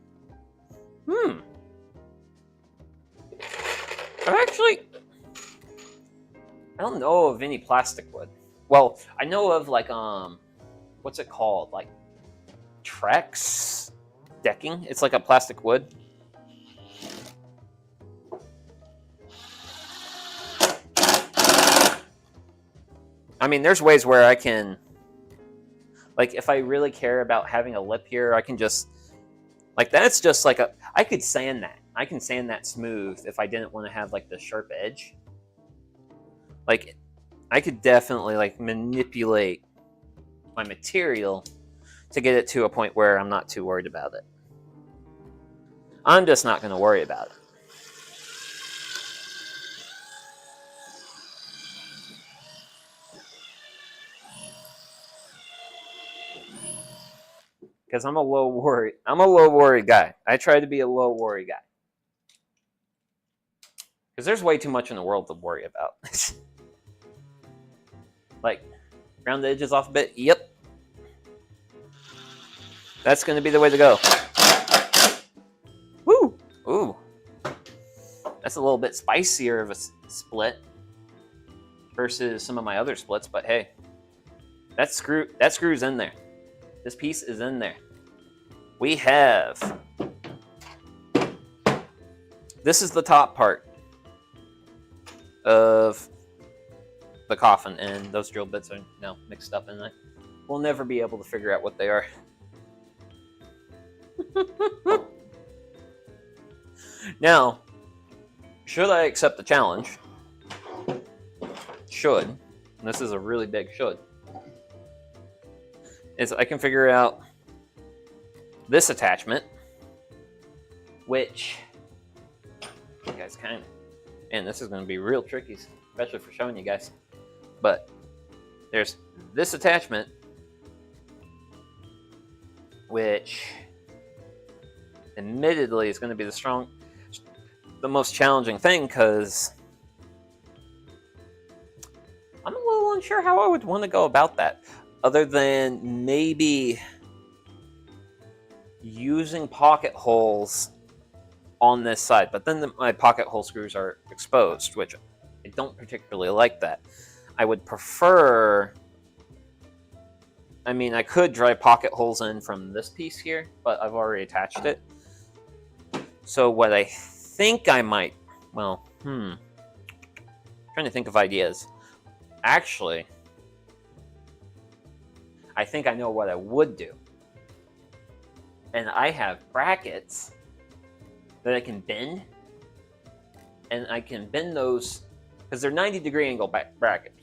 A: I don't know of any plastic wood. Well, I know of like what's it called? Like Trex decking. It's like a plastic wood. I mean, there's ways where I can, like, if I really care about having a lip here, I can just, like, that's just like I could sand that. I can sand that smooth if I didn't want to have, like, the sharp edge. Like, I could definitely, like, manipulate my material to get it to a point where I'm not too worried about it. I'm just not going to worry about it. Because I'm a low worry guy. I try to be a low worry guy. Because there's way too much in the world to worry about. Like, round the edges off a bit. Yep. That's going to be the way to go. Woo! Ooh. That's a little bit spicier of a split versus some of my other splits, but hey. That screw's in there. This piece is in there. We have... This is the top part of the coffin, and those drill bits are now mixed up, and we'll never be able to figure out what they are. Now, should I accept the challenge? Should. And this is a really big should. Is I can figure out this attachment, which you guys kind of, and this is going to be real tricky, especially for showing you guys. But there's this attachment, which admittedly is going to be the most challenging thing, because I'm a little unsure how I would want to go about that, other than maybe using pocket holes on this side. But then my pocket hole screws are exposed, which I don't particularly like that. I would prefer... I mean, I could drive pocket holes in from this piece here, but I've already attached it. So what I think I might... Well, trying to think of ideas. Actually, I think I know what I would do. And I have brackets that I can bend. And I can bend those because they're 90-degree angle brackets.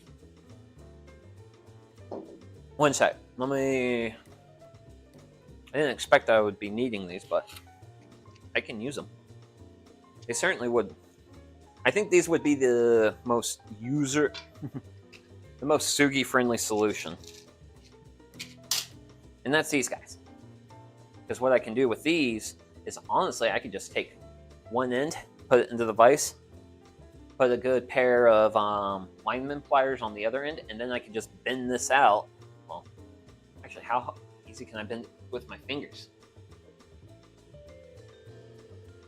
A: One sec. I didn't expect I would be needing these, but I can use them. They certainly would. I think these would be the most the most Sugi-friendly solution. And that's these guys. Because what I can do with these is, honestly, I could just take one end, put it into the vise, put a good pair of lineman pliers on the other end, and then I can just bend this out. Well, actually, how easy can I bend it with my fingers?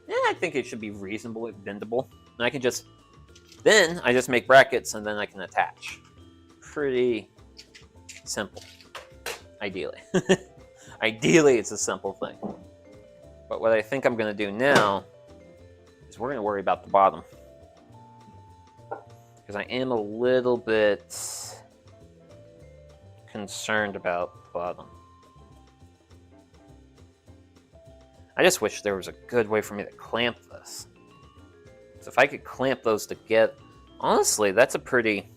A: Yeah, I think it should be reasonably bendable. And I can just, then I just make brackets and then I can attach. Pretty simple, ideally. Ideally, it's a simple thing. But what I think I'm going to do now is we're going to worry about the bottom. Because I am a little bit concerned about the bottom. I just wish there was a good way for me to clamp this. So if I could clamp those together, honestly, that's a pretty...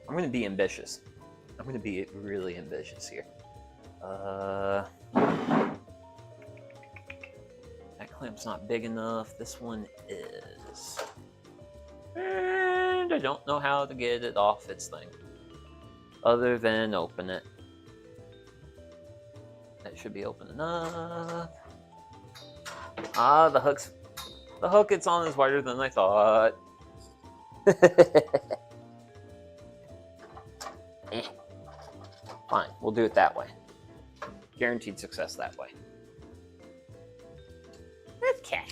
A: I'm going to be ambitious. I'm going to be really ambitious here. That clamp's not big enough. This one is. And I don't know how to get it off its thing. Other than open it. That should be open enough. Ah, the hook it's on is wider than I thought. Fine, we'll do it that way. Guaranteed success that way. Okay.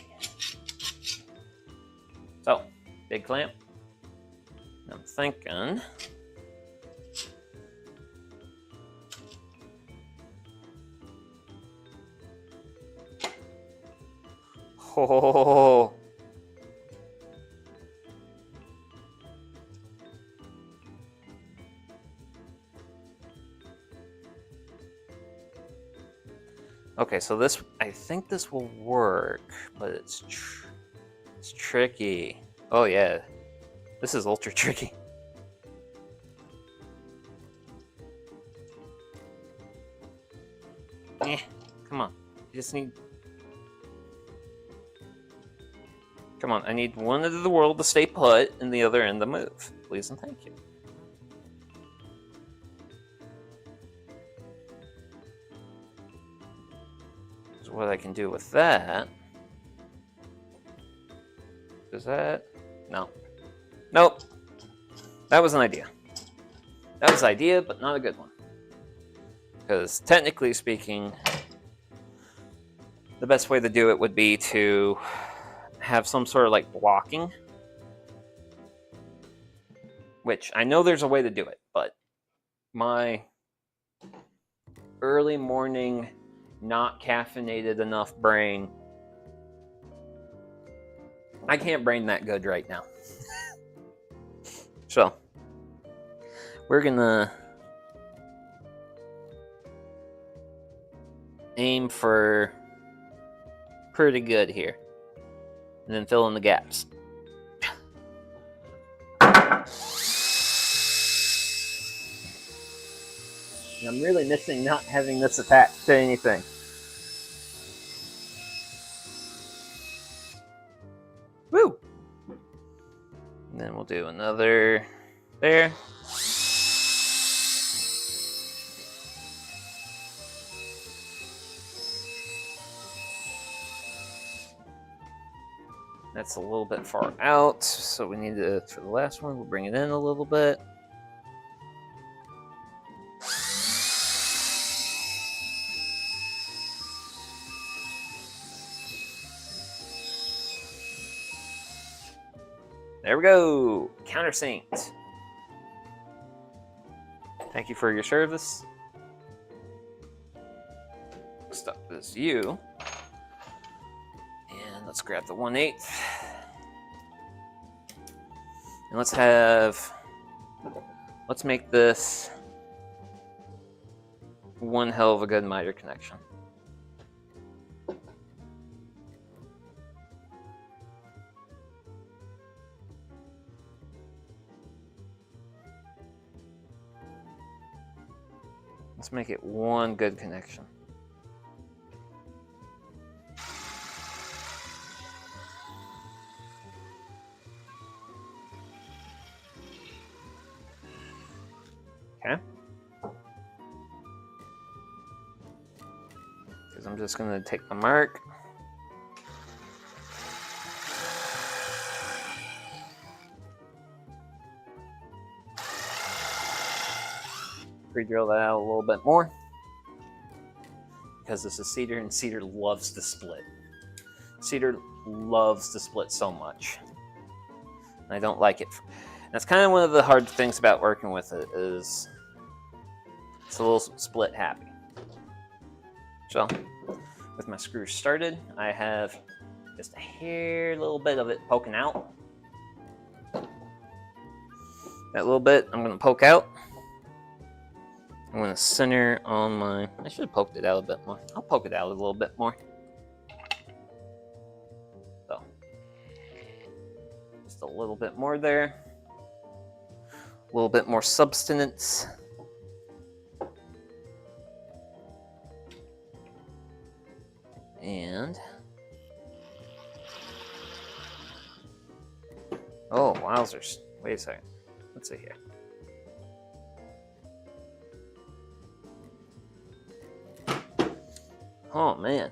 A: So, big clamp. I'm thinking... Oh. Okay, so this, I think this will work, but it's tricky. Oh yeah, this is ultra tricky. Come on, you just need... Come on, I need one end of the world to stay put and the other end to move. Please and thank you. So what I can do with that... Is that... No. Nope. That was an idea. That was an idea, but not a good one. Because technically speaking, the best way to do it would be to have some sort of like blocking. Which I know there's a way to do it, but my early morning, not caffeinated enough brain, I can't brain that good right now. So, we're gonna aim for pretty good here. And then fill in the gaps. And I'm really missing not having this attached to anything. Woo! And then we'll do another there. That's a little bit far out, so we need to, for the last one, we'll bring it in a little bit. There we go, countersynced. Thank you for your service. Next up is you. And let's grab the 1/8. And let's have let's make this one hell of a good miter connection. Let's make it one good connection. Okay. Because I'm just going to take the mark. Pre-drill that out a little bit more. Because this is cedar, and cedar loves to split. Cedar loves to split so much. And I don't like it. That's kind of one of the hard things about working with it, is it's a little split happy. So, with my screws started, I have just a hair little bit of it poking out. That little bit I'm going to poke out. I'm going to center on my... I should have poked it out a bit more. I'll poke it out a little bit more. So, just a little bit more there. A little bit more substance. And... oh, wowzers. Wait a second. Let's see here. Oh, man.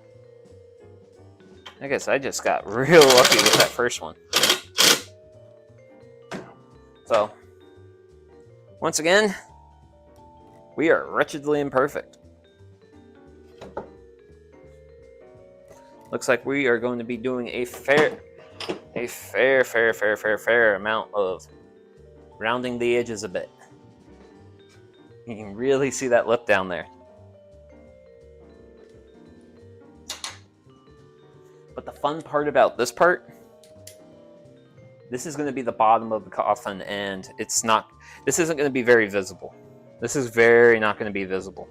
A: I guess I just got real lucky with that first one. So, once again, we are wretchedly imperfect. Looks like we are going to be doing a fair amount of rounding the edges a bit. You can really see that lip down there. But the fun part about this part, this is going to be the bottom of the coffin, and it's not, this isn't going to be very visible. This is very not going to be visible.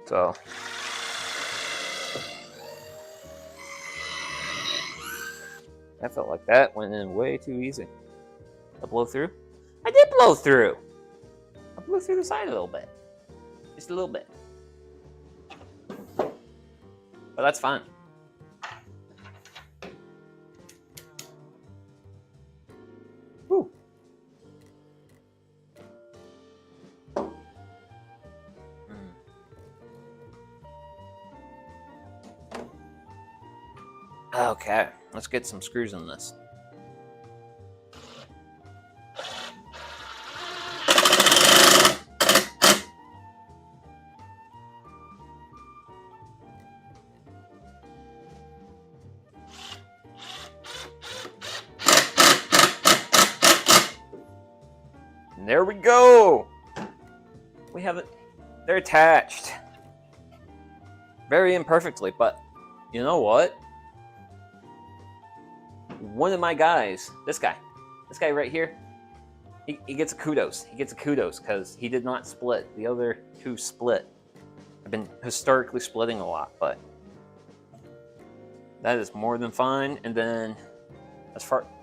A: So, that felt like that went in way too easy. I blow through? I did blow through! I blew through the side a little bit. Just a little bit. But that's fine. Whew. Okay, let's get some screws in this. And there we go! We have it. They're attached. Very imperfectly, but you know what? One of my guys, this guy right here, he gets a kudos. He gets a kudos because he did not split. The other two split. I've been historically splitting a lot, but that is more than fine. And then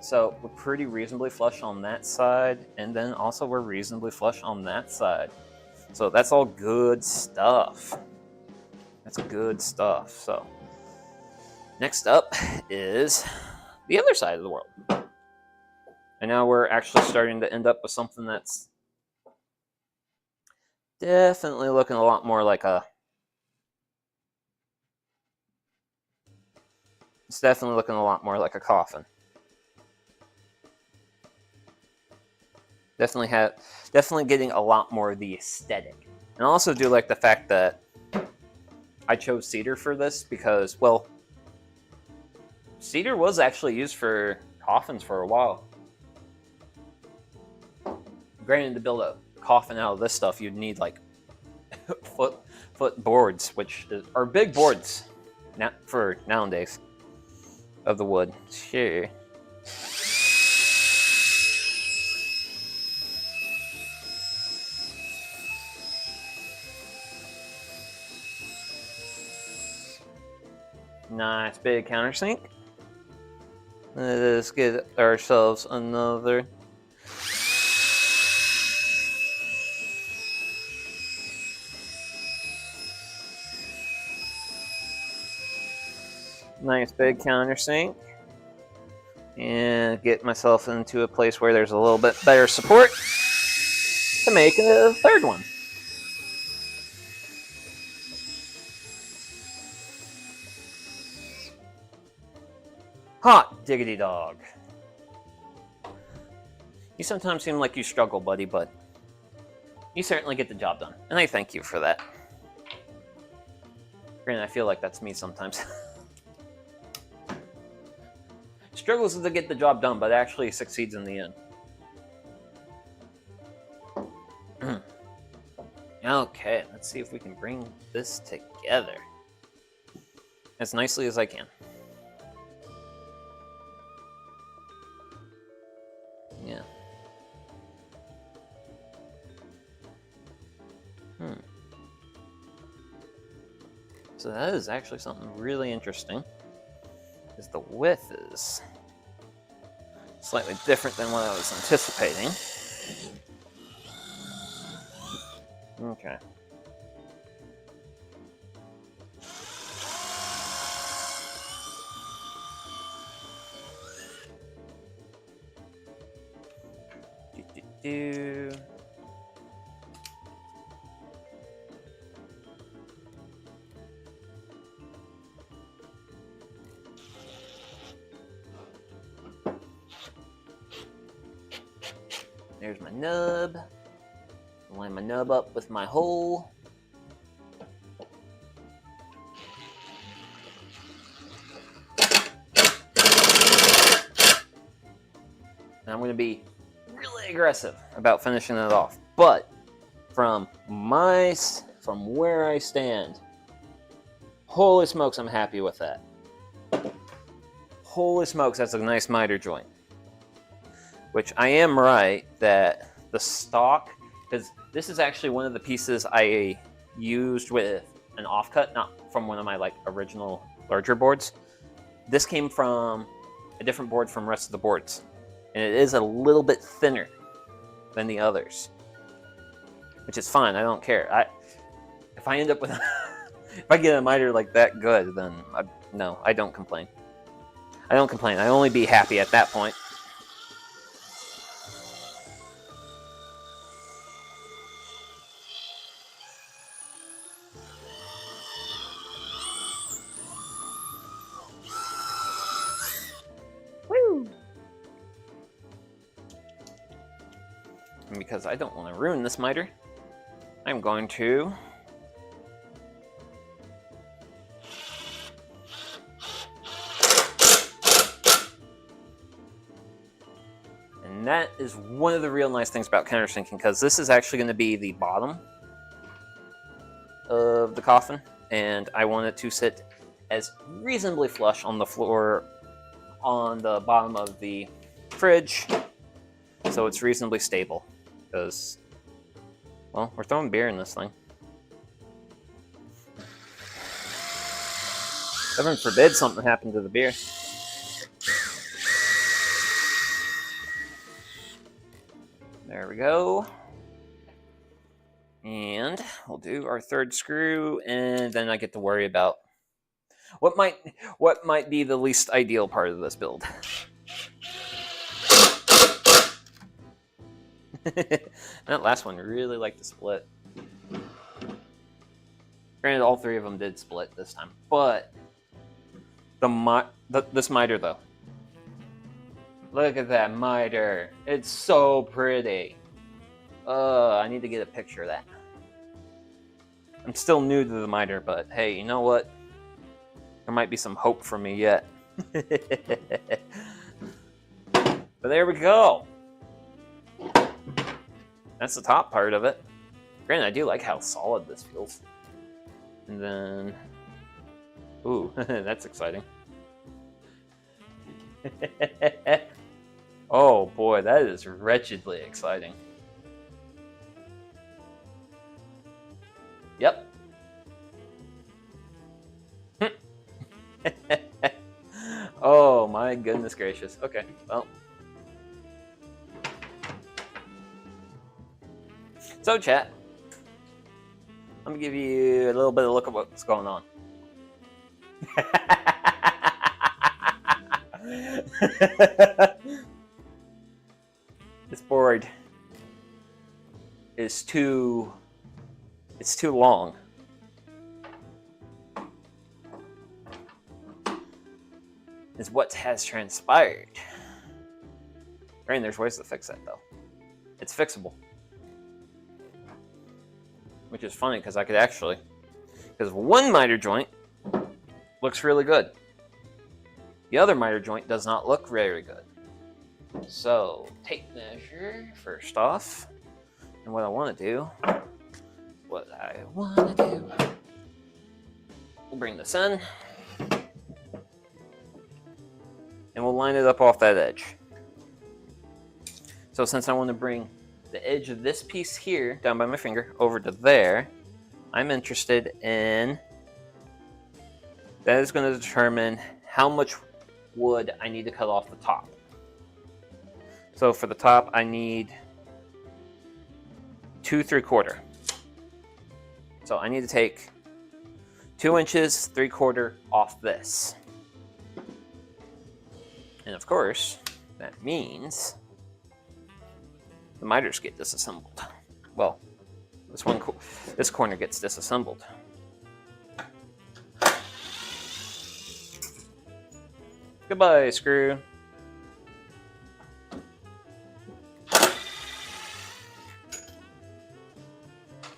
A: so we're pretty reasonably flush on that side, and then also we're reasonably flush on that side. So that's all good stuff. That's good stuff. So next up is the other side of the world. And now we're actually starting to end up with something that's definitely looking a lot more like a... it's definitely looking a lot more like a coffin. Definitely getting a lot more of the aesthetic. And I also do like the fact that I chose cedar for this because, well, cedar was actually used for coffins for a while. Granted, to build a coffin out of this stuff, you'd need like foot 10-foot boards, which are big boards for nowadays of the wood. Sure. Nice big countersink. Let's get ourselves another. Nice big countersink. And get myself into a place where there's a little bit better support to make a third one. Hot diggity dog. You sometimes seem like you struggle, buddy, but you certainly get the job done. And I thank you for that. Granted, I feel like that's me sometimes. Struggles to get the job done, but actually succeeds in the end. Okay, let's see if we can bring this together as nicely as I can. Yeah. So that is actually something really interesting. Is the width is slightly different than what I was anticipating. Okay. There's my nub. Line my nub up with my hole. And I'm going to be really aggressive about finishing it off. But from where I stand, holy smokes, I'm happy with that. Holy smokes, that's a nice miter joint. Which I am right that the stock, because this is actually one of the pieces I used with an offcut, not from one of my original larger boards. This came from a different board from the rest of the boards. And it is a little bit thinner than the others. Which is fine, I don't care. If I end up with if I get a miter like that good, then no, I don't complain. I don't complain. I only be happy at that point. Woo! And because I don't want to ruin this miter, I'm going to and that is one of the real nice things about countersinking, because this is actually going to be the bottom of the coffin, and I want it to sit as reasonably flush on the floor on the bottom of the fridge, so it's reasonably stable, because, well, we're throwing beer in this thing. Heaven forbid something happened to the beer. There we go. And we'll do our third screw, and then I get to worry about what might be the least ideal part of this build. That last one really liked to split. Granted, all three of them did split this time, but this miter though. Look at that miter. It's so pretty. I need to get a picture of that. I'm still new to the miter, but hey, you know what? There might be some hope for me yet. But there we go. That's the top part of it. Granted, I do like how solid this feels. And then, ooh, that's exciting. Oh boy, that is wretchedly exciting. Yep. Oh my goodness gracious. Okay, well. So chat, I'm gonna give you a little bit of a look at what's going on. This board is it's too long. Is what has transpired. Right, there's ways to fix that though. It's fixable. Which is funny because I could actually, because one miter joint looks really good. The other miter joint does not look very good. So, tape measure first off. And what I want to do, we'll bring this in. And we'll line it up off that edge. So since I want to bring the edge of this piece here, down by my finger, over to there, I'm interested in, that is going to determine how much wood I need to cut off the top. So for the top, I need 2 3/4. So I need to take 2 inches 3/4 off this. And of course, that means the miters get disassembled. Well, this corner gets disassembled. Goodbye, screw.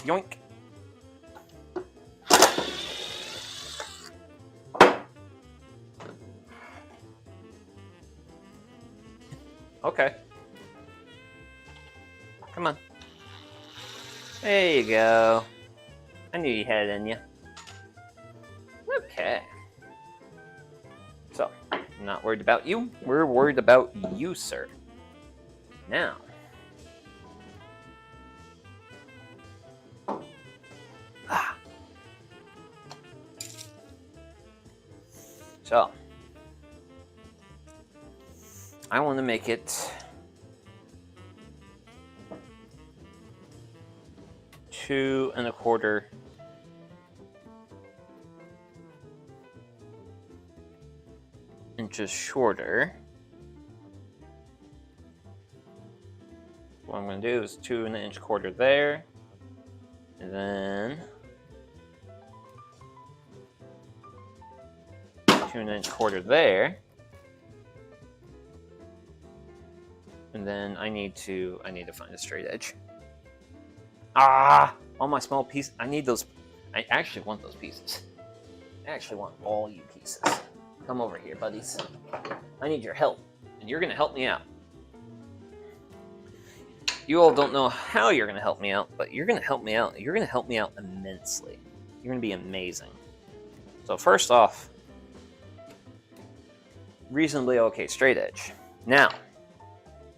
A: Yoink. Okay. Come on. There you go. I knew you had it in you. Okay. So, I'm not worried about you. We're worried about you, sir. Now. So. I want to make it 2 1/4 inches shorter. What I'm going to do is 2 1/4 inches there, and then 2 1/4 inches there. And then I need to find a straight edge. All my small pieces. I need those. I actually want those pieces. I actually want all you pieces. Come over here, buddies. I need your help, and you're gonna help me out. You all don't know how you're gonna help me out, but you're gonna help me out. You're gonna help me out immensely. You're gonna be amazing. So first off, reasonably okay straight edge. Now.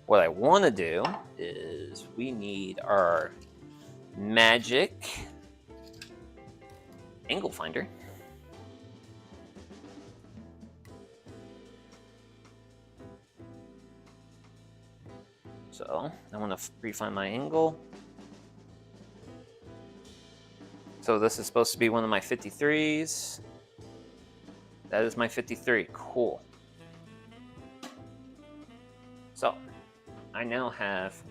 A: What I want to do is we need our magic angle finder. So I want to refine my angle. So this is supposed to be one of my 53s. That is my 53. Cool. So I now have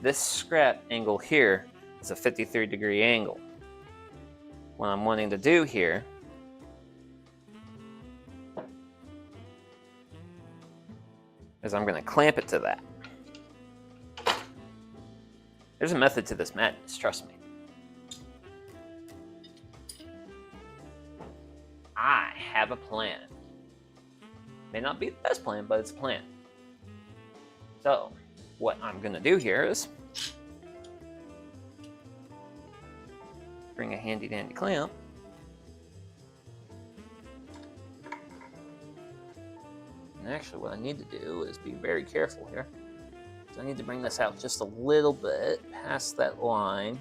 A: this scrap angle here is a 53-degree angle. What I'm wanting to do here is I'm going to clamp it to that. There's a method to this madness, trust me. I have a plan. May not be the best plan, but it's a plan. So, what I'm going to do here is bring a handy dandy clamp And actually what I need to do is be very careful here. So I need to bring this out just a little bit past that line.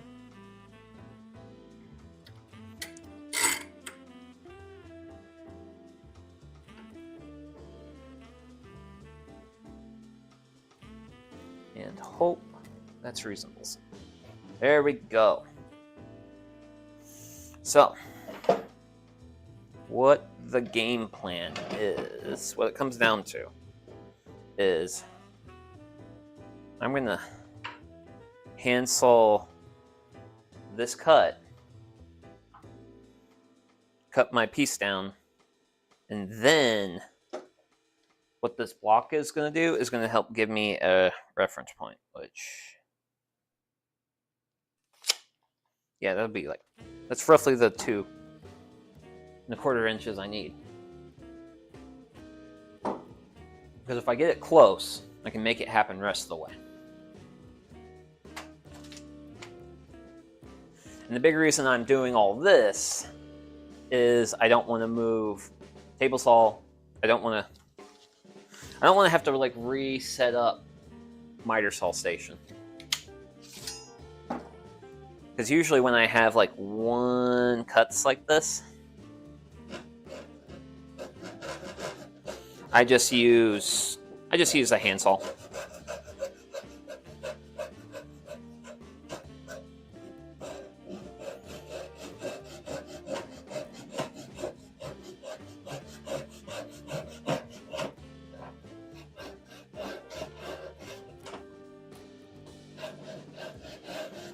A: And hope that's reasonable. There we go. So, what the game plan is, what it comes down to, is I'm going to handsaw this cut my piece down, and then what this block is going to do is going to help give me a reference point, which, yeah, that'll be like, that's roughly the 2¼ inches I need. Because if I get it close, I can make it happen the rest of the way. And the big reason I'm doing all this is I don't want to move table saw. I don't want to have to like reset up miter saw station. Because usually when I have like one cuts like this, I just use a handsaw.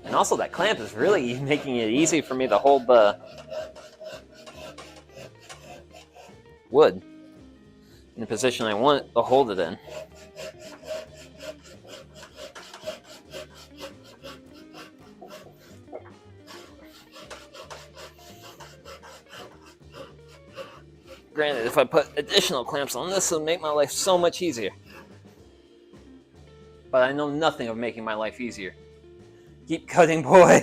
A: And also that clamp is really making it easy for me to hold the wood in the position I want to hold it in. Granted, if I put additional clamps on this, it'll make my life so much easier. But I know nothing of making my life easier. Keep cutting, boy.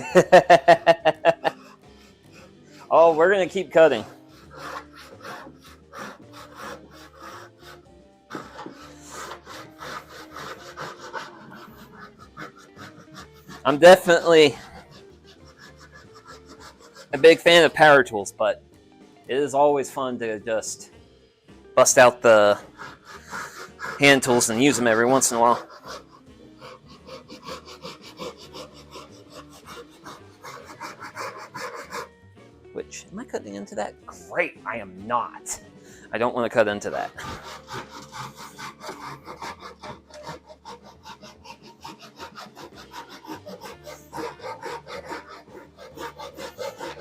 A: Oh, we're gonna keep cutting. I'm definitely a big fan of power tools, but it is always fun to just bust out the hand tools and use them every once in a while. Which, am I cutting into that? Great, I am not. I don't want to cut into that.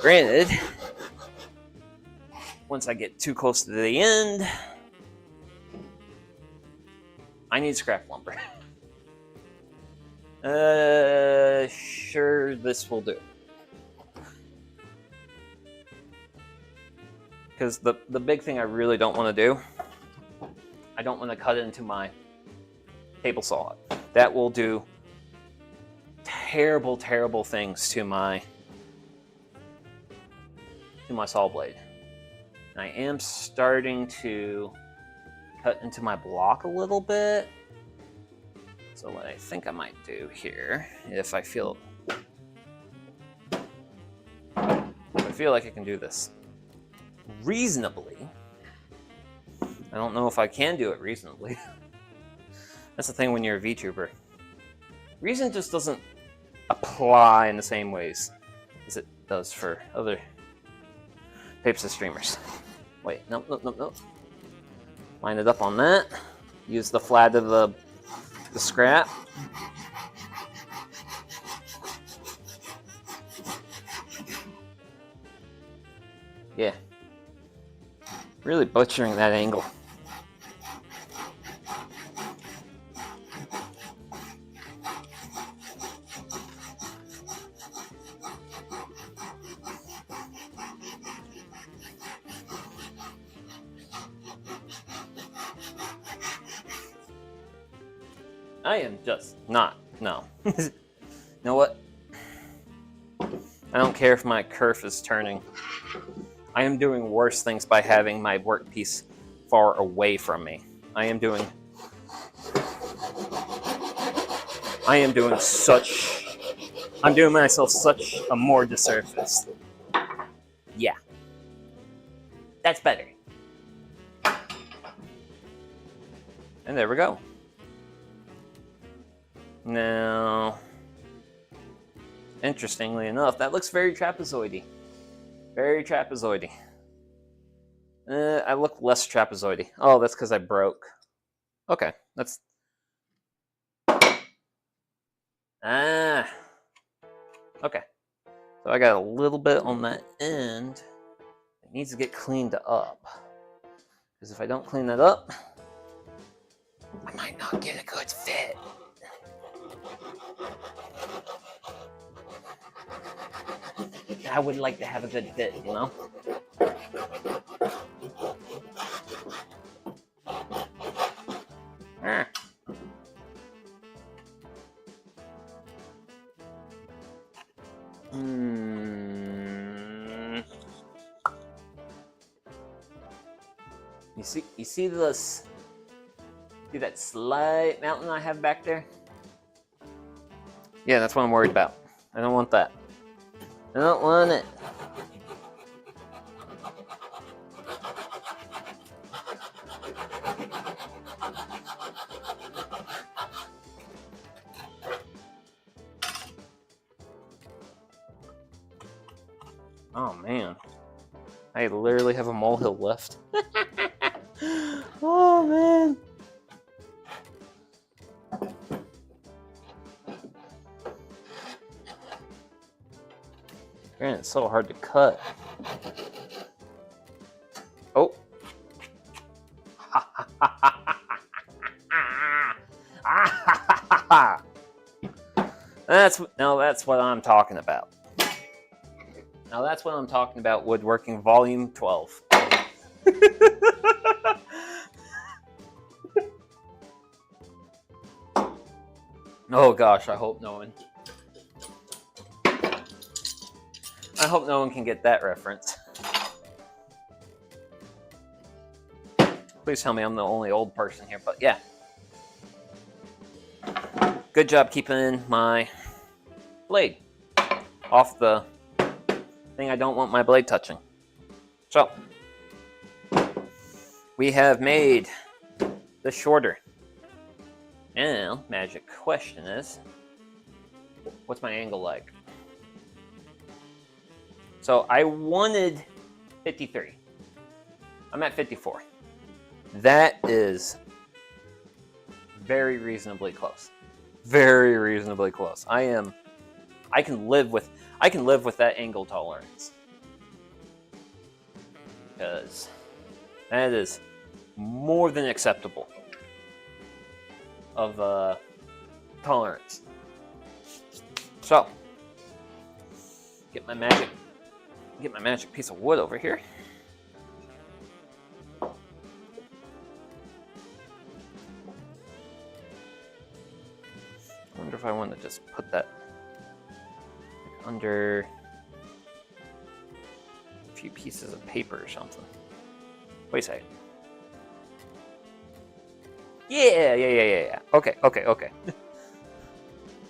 A: Granted, once I get too close to the end, I need scrap lumber. Sure, this will do. Because the big thing I really don't want to do, I don't want to cut it into my table saw. That will do terrible, terrible things to my saw blade. And I am starting to cut into my block a little bit. So what I think I might do here, if I feel like I can do this reasonably. I don't know if I can do it reasonably. That's the thing when you're a VTuber. Reason just doesn't apply in the same ways as it does for other types of streamers. Wait, no. Line it up on that. Use the flat of the scrap. Yeah. Really butchering that angle. I am just not. No. You know what? I don't care if my kerf is turning. I am doing worse things by having my workpiece far away from me. I am doing myself such a more disservice. Yeah. That's better. And there we go. Now, interestingly enough, that looks very trapezoidy. Very trapezoidy. I look less trapezoidy. Oh, that's because I broke. Okay, that's... Ah. Okay. So I got a little bit on that end. It needs to get cleaned up. Because if I don't clean that up, I might not get a good fit. I would like to have a good fit, you know? Ah. You see this? See that slight mountain I have back there? Yeah, that's what I'm worried about. I don't want that. I don't want it. Oh man, I literally have a molehill left. Oh man. Man, it's so hard to cut. Oh. That's what I'm talking about. Now that's what I'm talking about, Woodworking Volume 12. Oh gosh, I hope no one can get that reference. Please tell me I'm the only old person here, but yeah. Good job keeping my blade off the thing I don't want my blade touching. So, we have made the shorter. Now, magic question is, what's my angle like? So I wanted 53. I'm at 54. That is very reasonably close. Very reasonably close. I can live with that angle tolerance. Because that is more than acceptable of tolerance. So, get my magic piece of wood over here. I wonder if I want to just put that under a few pieces of paper or something. Wait a second. Yeah. Okay.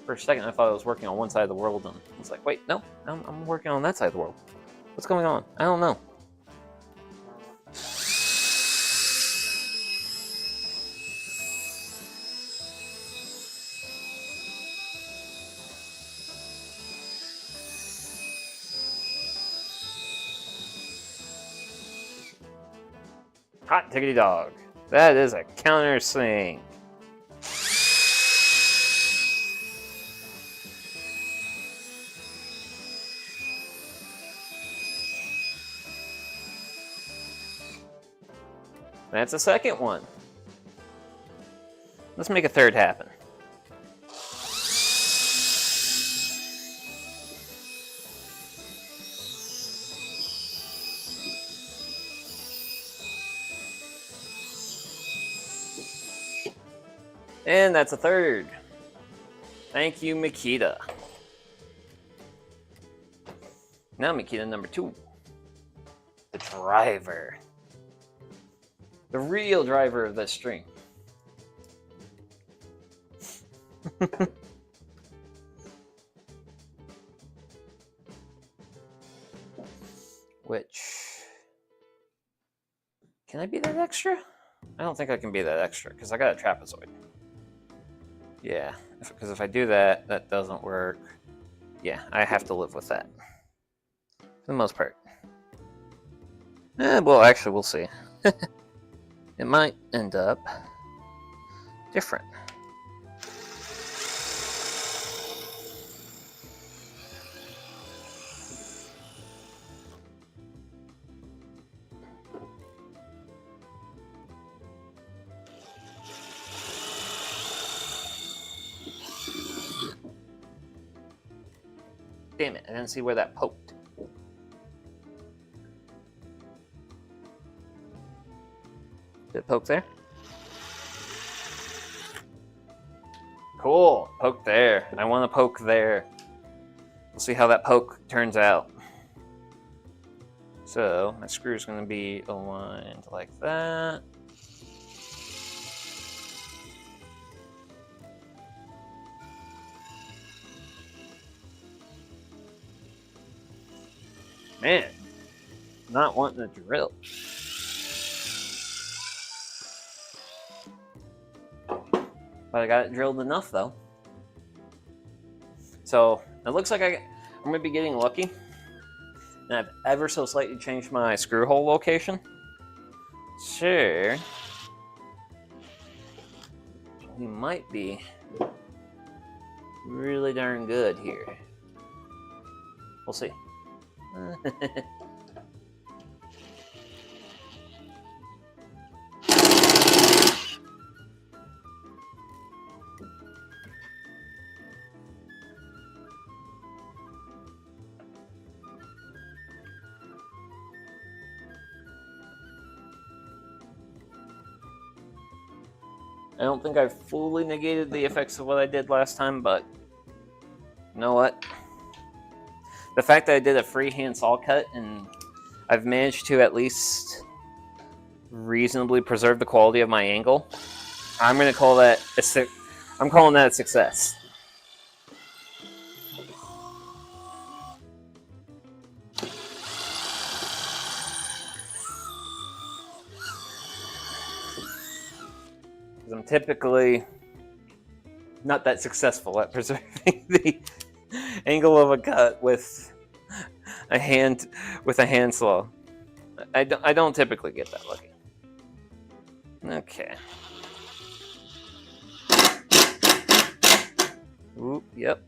A: For a second, I thought I was working on one side of the world, and I was like, wait, no, I'm working on that side of the world. What's going on? I don't know. Hot diggity dog. That is a countersink. That's a second one. Let's make a third happen. And that's a third. Thank you, Makita. Now Makita number 2. The driver. The real driver of this string. Which, can I be that extra? I don't think I can be that extra because I got a trapezoid. Yeah, because if I do that, that doesn't work. Yeah, I have to live with that for the most part. Well, actually, we'll see. It might end up different. Damn it, I didn't see where that poked. Did it poke there? Cool, poke there. I want to poke there. We'll see how that poke turns out. So, my screw is going to be aligned like that. Man, not wanting to drill. But I got it drilled enough though. So it looks like I'm gonna be getting lucky. And I've ever so slightly changed my screw hole location. Sure. We might be really darn good here. We'll see. I don't think I've fully negated the effects of what I did last time, but you know what? The fact that I did a freehand saw cut and I've managed to at least reasonably preserve the quality of my angle, I'm gonna call that I'm calling that a success. I'm typically not that successful at preserving the angle of a cut with a hand saw. I don't typically get that lucky. Okay. Oop, yep.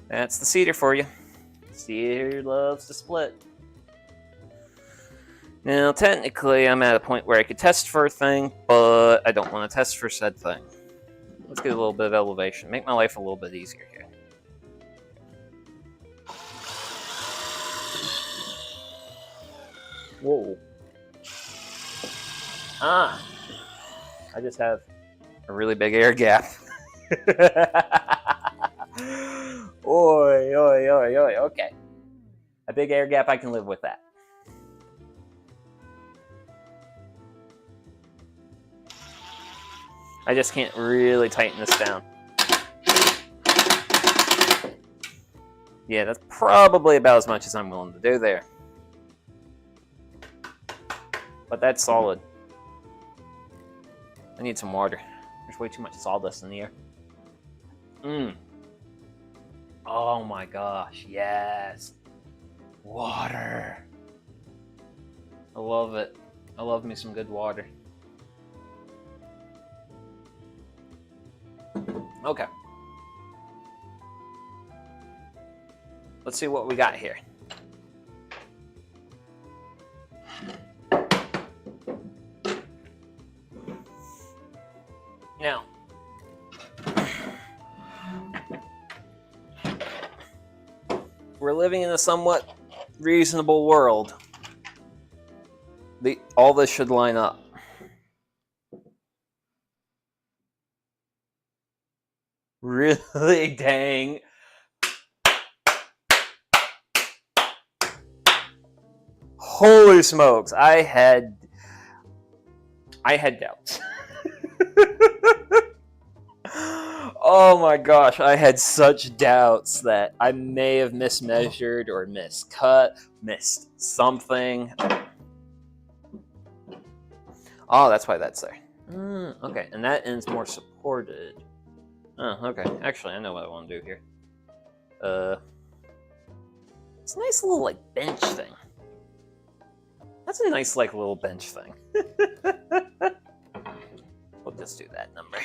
A: That's the cedar for you. Cedar loves to split. Now, technically, I'm at a point where I could test for a thing, but I don't want to test for said thing. Let's get a little bit of elevation. Make my life a little bit easier here. Whoa. Ah! I just have a really big air gap. Oi. Okay. A big air gap, I can live with that. I just can't really tighten this down. Yeah, that's probably about as much as I'm willing to do there. But that's solid. I need some water. There's way too much sawdust in the air. Oh my gosh, yes. Water. I love it. I love me some good water. Okay. Let's see what we got here. Now, we're living in a somewhat reasonable world. All this should line up. Really dang. Holy smokes, I had doubts. Oh my gosh, I had such doubts that I may have mismeasured or miscut, missed something. Oh, that's why that's there. Okay, and that end's more supported. Oh, okay. Actually, I know what I want to do here. It's a nice little, like, bench thing. That's a nice, like, little bench thing. We'll just do that number.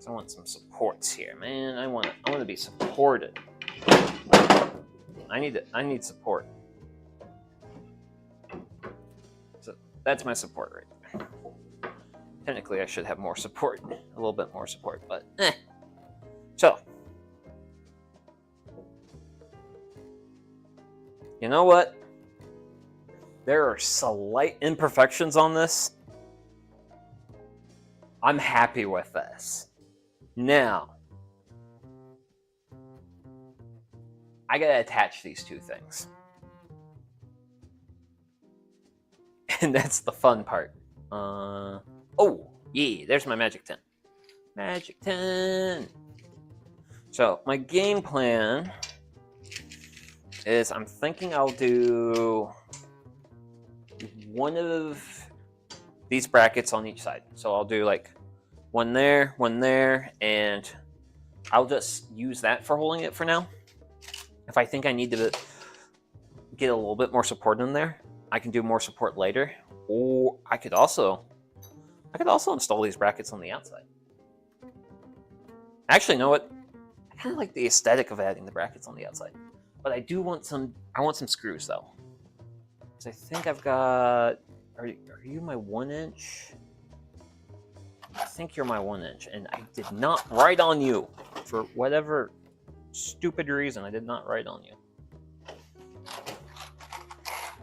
A: I want some supports here, man. I want to be supported. I need support. So that's my support right there. Technically, I should have more support, a little bit more support, but eh. So, you know what? There are slight imperfections on this. I'm happy with this. Now, I gotta attach these two things. And that's the fun part. Oh, yeah, there's my magic 10. Magic 10. So, my game plan is I'm thinking I'll do one of these brackets on each side. So I'll do like one there, and I'll just use that for holding it for now. If I think I need to get a little bit more support in there, I can do more support later. Or I could also install these brackets on the outside. Actually, you know what? I kind of like the aesthetic of adding the brackets on the outside. But I do want some, screws though. Because I think I've got, are you my 1-inch? I think you're my 1-inch, and I did not write on you. For whatever stupid reason, I did not write on you.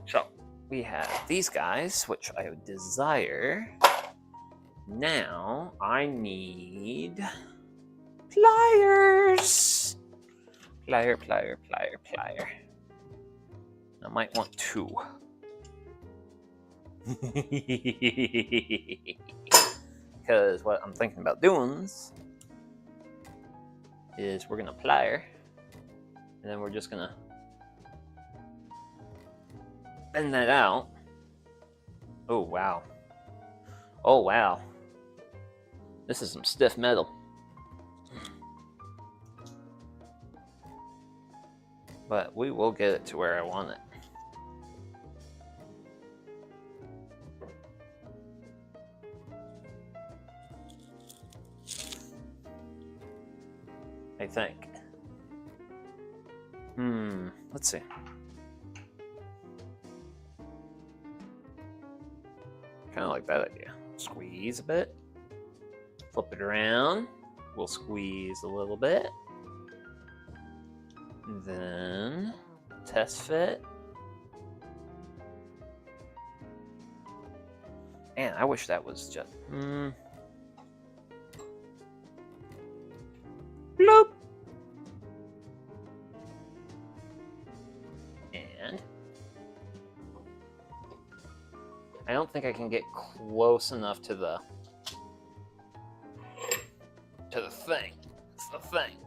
A: So, we have these guys, which I would desire. Now, I need pliers. Plier. I might want 2. Because what I'm thinking about doing is we're gonna plier, and then we're just gonna bend that out. Oh wow. Oh wow. This is some stiff metal. But we will get it to where I want it. I think. Let's see. Kind of like that idea. Squeeze a bit. Flip it around. We'll squeeze a little bit. Then test fit. Man, I wish that was just bloop. And I don't think I can get close enough to the thing. It's the thing.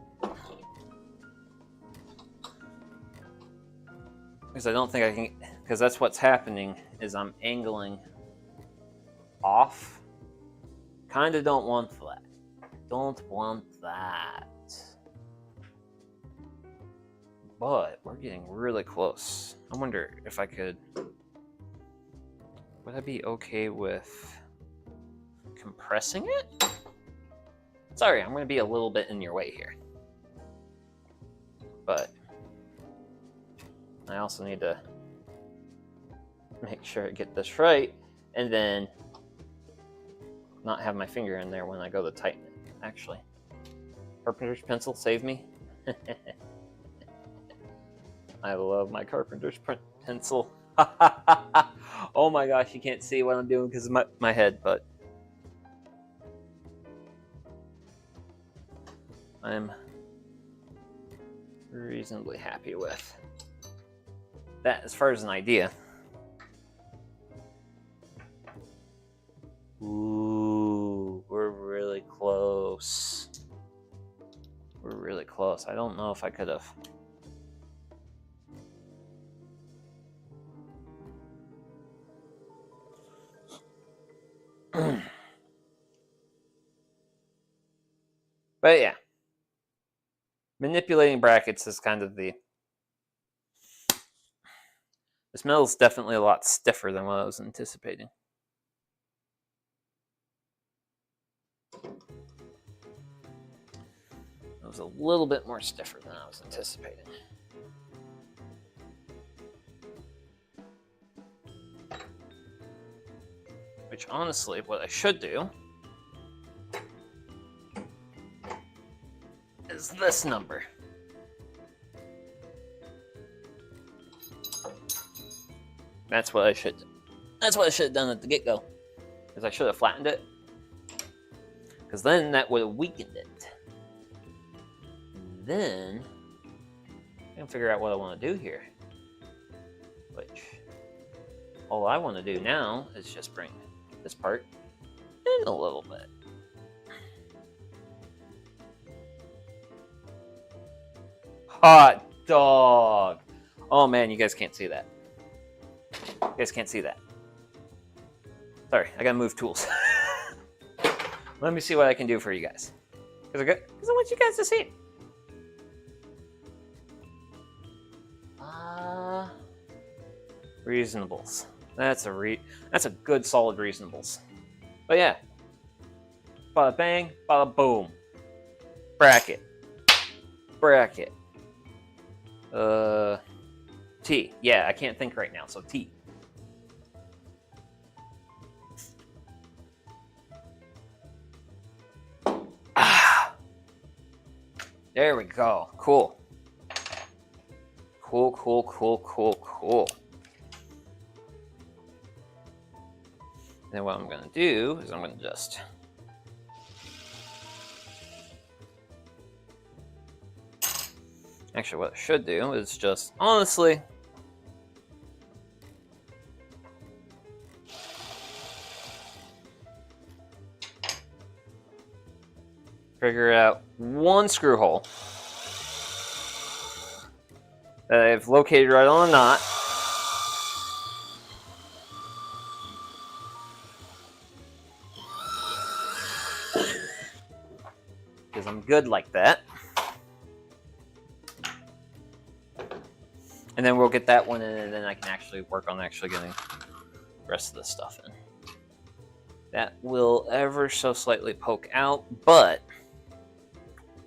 A: Because I don't think I can, because that's what's happening is I'm angling off. Kind of don't want that. Don't want that. But we're getting really close. I wonder if I could, would I be okay with compressing it? Sorry, I'm going to be a little bit in your way here. But I also need to make sure I get this right, and then not have my finger in there when I go to tighten it. Actually, carpenter's pencil, save me. I love my carpenter's pencil. Oh my gosh, you can't see what I'm doing because of my head, but I'm reasonably happy with that as far as an idea. Ooh, we're really close. We're really close. I don't know if I could have. But yeah. Manipulating brackets is kind of the... This metal is definitely a lot stiffer than what I was anticipating. It was a little bit more stiffer than I was anticipating. Which, honestly, what I should do is this number. That's what I should do. That's what I should have done at the get-go. Because I should have flattened it. Because then that would have weakened it. And then I can figure out what I want to do here. Which, all I want to do now is just bring this part in a little bit. Hot dog! Oh man, you guys can't see that. You guys can't see that. Sorry, I gotta move tools. Let me see what I can do for you guys. Because I want you guys to see it. Reasonables. That's a good solid reasonables. But yeah. Bada bang, bada boom. Bracket. Bracket. T. Yeah, I can't think right now, so T. There we go. Cool. Cool, cool, cool, cool, cool. Then what I'm going to do is I'm going to just... Actually, what I should do is just, honestly... figure out one screw hole that I've located right on the knot. Because I'm good like that. And then we'll get that one in, and then I can actually work on actually getting the rest of the stuff in. That will ever so slightly poke out, but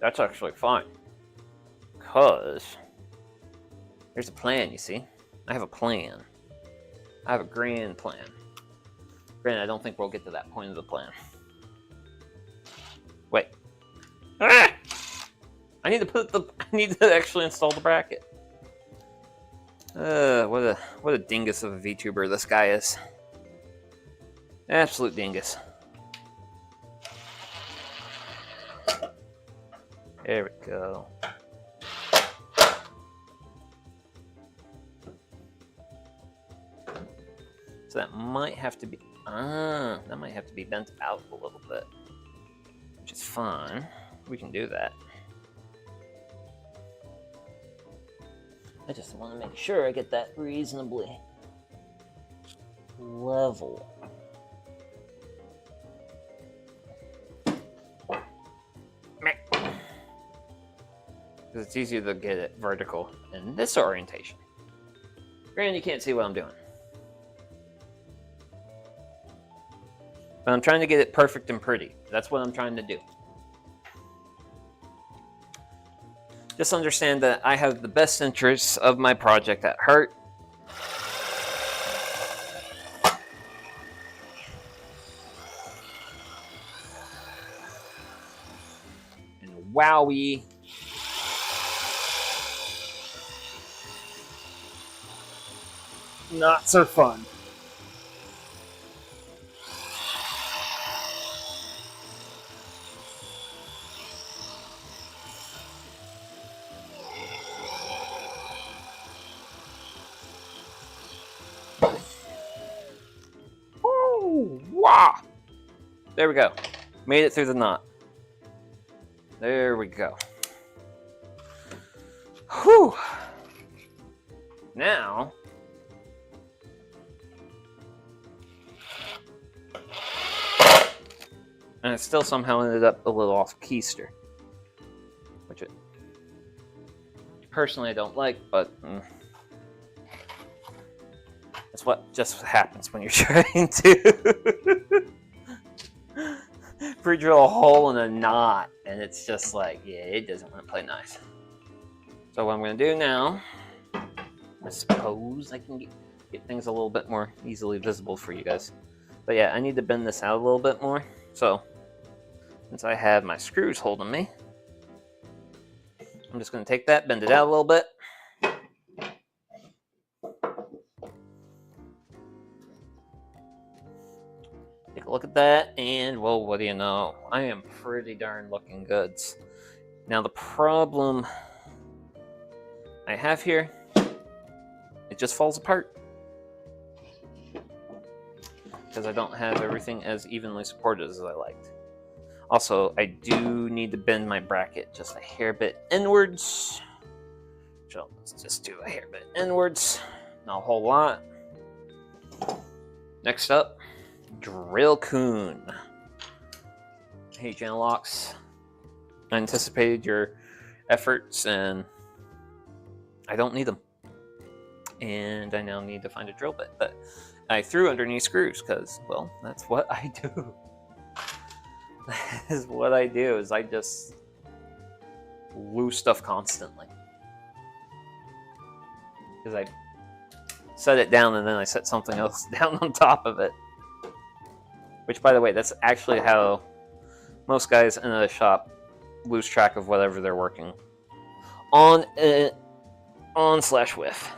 A: that's actually fine. Because there's a plan, you see? I have a plan. I have a grand plan. Granted, I don't think we'll get to that point of the plan. Wait. Ah! I need to actually install the bracket. What a dingus of a VTuber this guy is. Absolute dingus. There we go. So that might have to be bent out a little bit, which is fine. We can do that. I just want to make sure I get that reasonably level. Because it's easier to get it vertical in this orientation. Granted, you can't see what I'm doing. But I'm trying to get it perfect and pretty. That's what I'm trying to do. Just understand that I have the best interests of my project at heart. And wowie. Not so fun. Wow! There we go. Made it through the knot. There we go. Whew. Now, and it still somehow ended up a little off keister, which it personally I don't like, but that's what just happens when you're trying to pre-drill a hole in a knot, and it's just like, yeah, it doesn't want to play nice. So what I'm going to do now, I suppose I can get things a little bit more easily visible for you guys. But yeah, I need to bend this out a little bit more. So since I have my screws holding me, I'm just going to take that, bend it out a little bit. Take a look at that, and well, what do you know? I am pretty darn looking goods. Now the problem I have here, it just falls apart because I don't have everything as evenly supported as I liked. Also, I do need to bend my bracket just a hair bit inwards. So let's just do a hair bit inwards, not a whole lot. Next up, Drill Coon. Hey, Janalox. I anticipated your efforts and I don't need them. And I now need to find a drill bit that I threw underneath screws because, well, that's what I do. That is what I do, is I just lose stuff constantly. Because I set it down and then I set something else down on top of it. Which, by the way, that's actually how most guys in a shop lose track of whatever they're working on / with.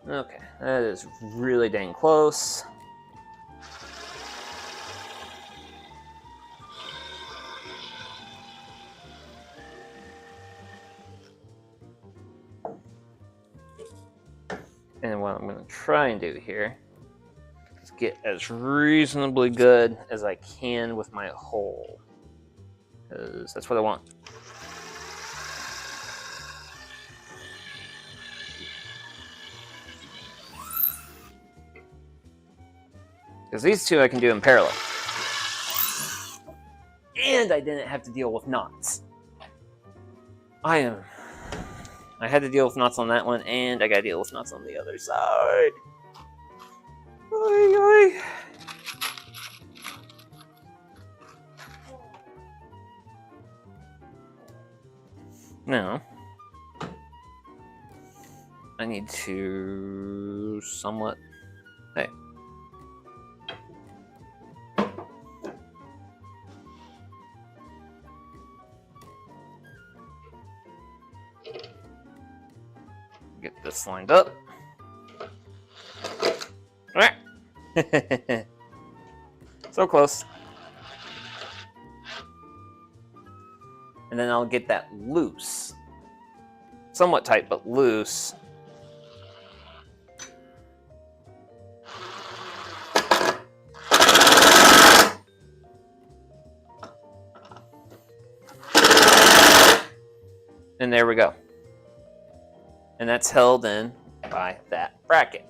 A: Okay, that is really dang close. And what I'm going to try and do here is get as reasonably good as I can with my hole, because that's what I want. Because these two I can do in parallel. And I didn't have to deal with knots. I had to deal with knots on that one, and I gotta deal with knots on the other side. Oy, oy. Now, I need to somewhat... Hey. Get this lined up. So close. And then I'll get that loose. Somewhat tight, but loose. And there we go. And that's held in by that bracket.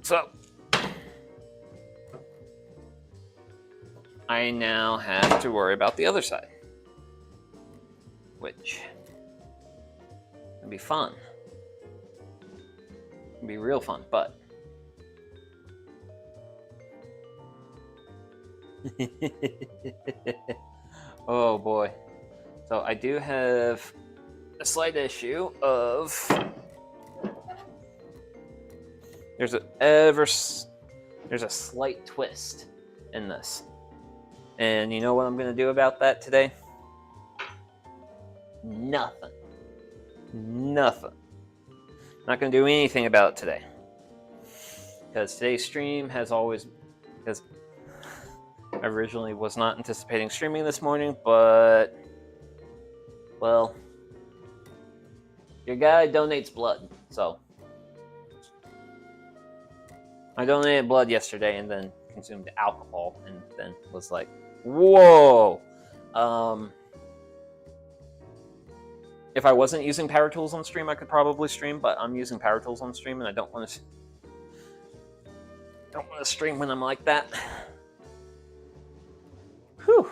A: So, I now have to worry about the other side, which can be fun. Can be real fun, but oh boy. So I do have a slight issue of there's a slight twist in this. And you know what I'm going to do about that today? Nothing. Nothing. Not going to do anything about it today. Because today's stream has always... Because I originally was not anticipating streaming this morning, but... Well... Your guy donates blood, so... I donated blood yesterday and then consumed alcohol and then was like, Whoa! If I wasn't using power tools on stream, I could probably stream, but I'm using power tools on stream, and I don't want to stream when I'm like that. Whew.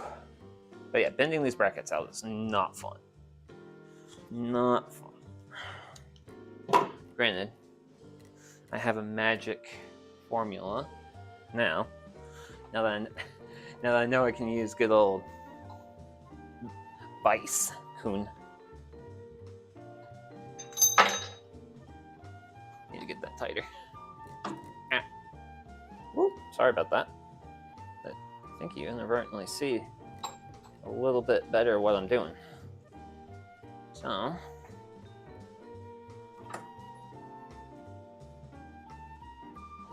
A: But yeah, bending these brackets out is not fun. Not fun. Granted, I have a magic formula now. Now that I know I can use good old Vice Hoon. Need to get that tighter. Ah. Whoop, sorry about that. But I think you inadvertently see a little bit better what I'm doing. So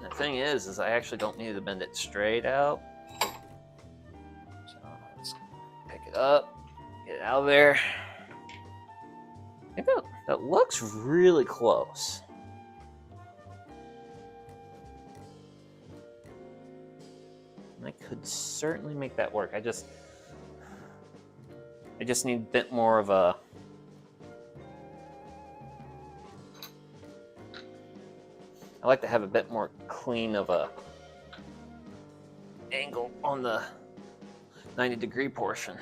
A: the thing is I actually don't need to bend it straight out. So let's pick it up, get it out of there. I think that looks really close. And I could certainly make that work. I just need a bit more of a I like to have a bit more clean of a angle on the 90-degree portion.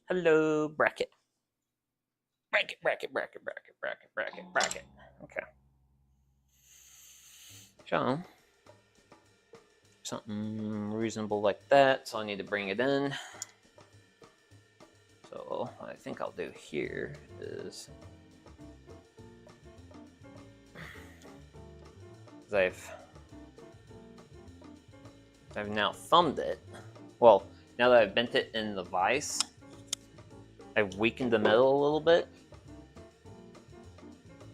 A: Hello, bracket. Bracket. Okay. So, something reasonable like that, so I need to bring it in. So what I think I'll do here is, I've now thumbed it. Well, now that I've bent it in the vise, I've weakened the metal a little bit,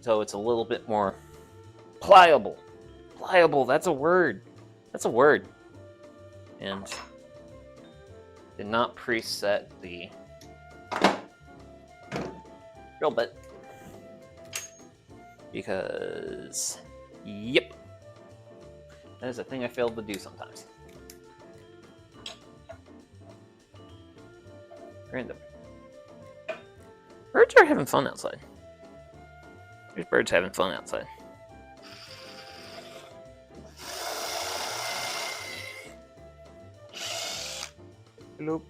A: so it's a little bit more pliable. Pliable, that's a word. That's a word. And did not preset the drill bit because, yep, that is a thing I failed to do sometimes. Random. Birds are having fun outside. There's birds having fun outside. Hello.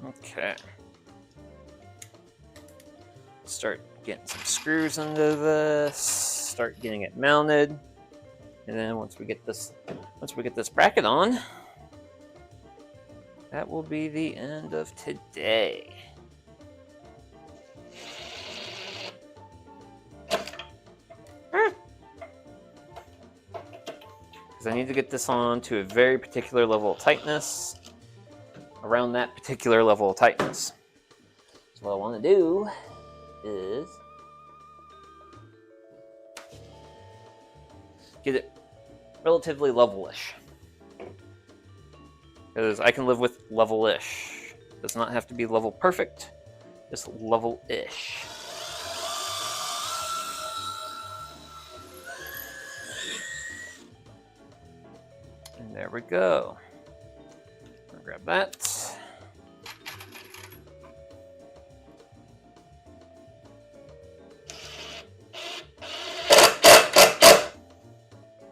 A: Okay. Start getting some screws into this. Start getting it mounted, and then once we get this bracket on, that will be the end of today. Because I need to get this on to a very particular level of tightness. Around that particular level of tightness. So what I want to do is get it relatively level-ish. Because I can live with level-ish. It does not have to be level perfect, just level-ish. And there we go. I'll grab that.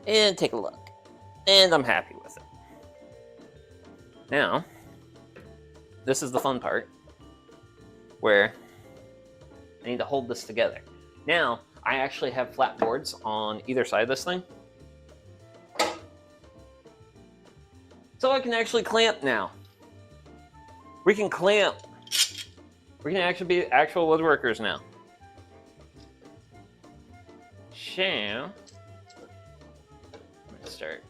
A: And take a look. And I'm happy with it. Now, this is the fun part, where I need to hold this together. Now, I actually have flat boards on either side of this thing. So I can actually clamp now. We can clamp. We can actually be actual woodworkers now. So, let's start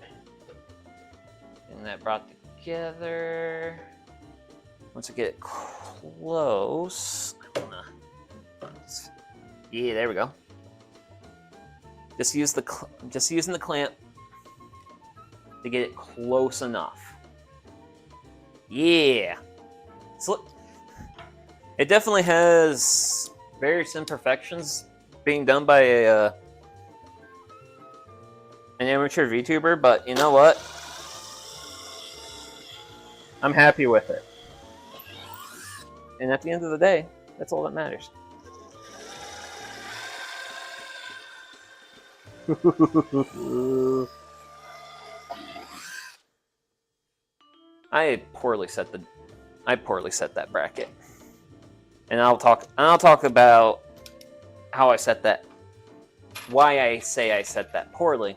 A: getting that brought together. Once I get it close, yeah, there we go. Just using the clamp to get it close enough. Yeah, it definitely has various imperfections being done by an amateur VTuber, but you know what? I'm happy with it. And at the end of the day, that's all that matters. I poorly set that bracket. And I'll talk about how I set that, why I say I set that poorly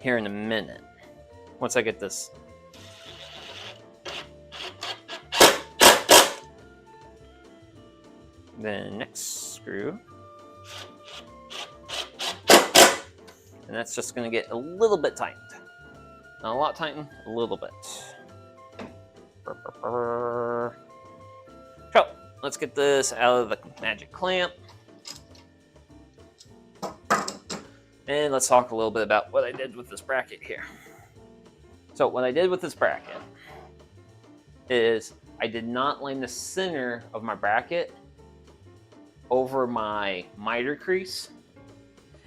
A: here in a minute. Once I get this. Then next screw. And that's just going to get a little bit tightened. Not a lot tightened, a little bit. So, let's get this out of the magic clamp. And let's talk a little bit about what I did with this bracket here. So what I did with this bracket is I did not line the center of my bracket over my miter crease.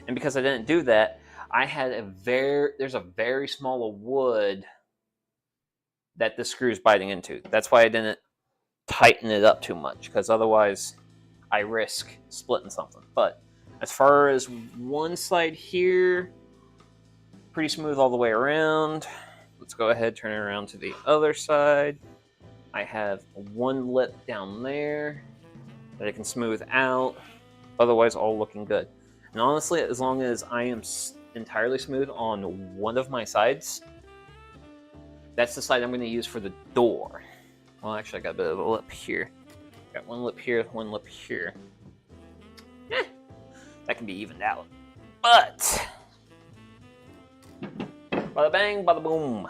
A: And because I didn't do that, I had there's a very small wood that this screw is biting into. That's why I didn't tighten it up too much, because otherwise I risk splitting something. But as far as one side here, pretty smooth all the way around. Let's go ahead, turn it around to the other side. I have one lip down there that I can smooth out. Otherwise, all looking good. And honestly, as long as I am entirely smooth on one of my sides, that's the side I'm going to use for the door. Well, actually, I got a bit of a lip here. Got one lip here, one lip here. That can be evened out. But bada bang, bada boom.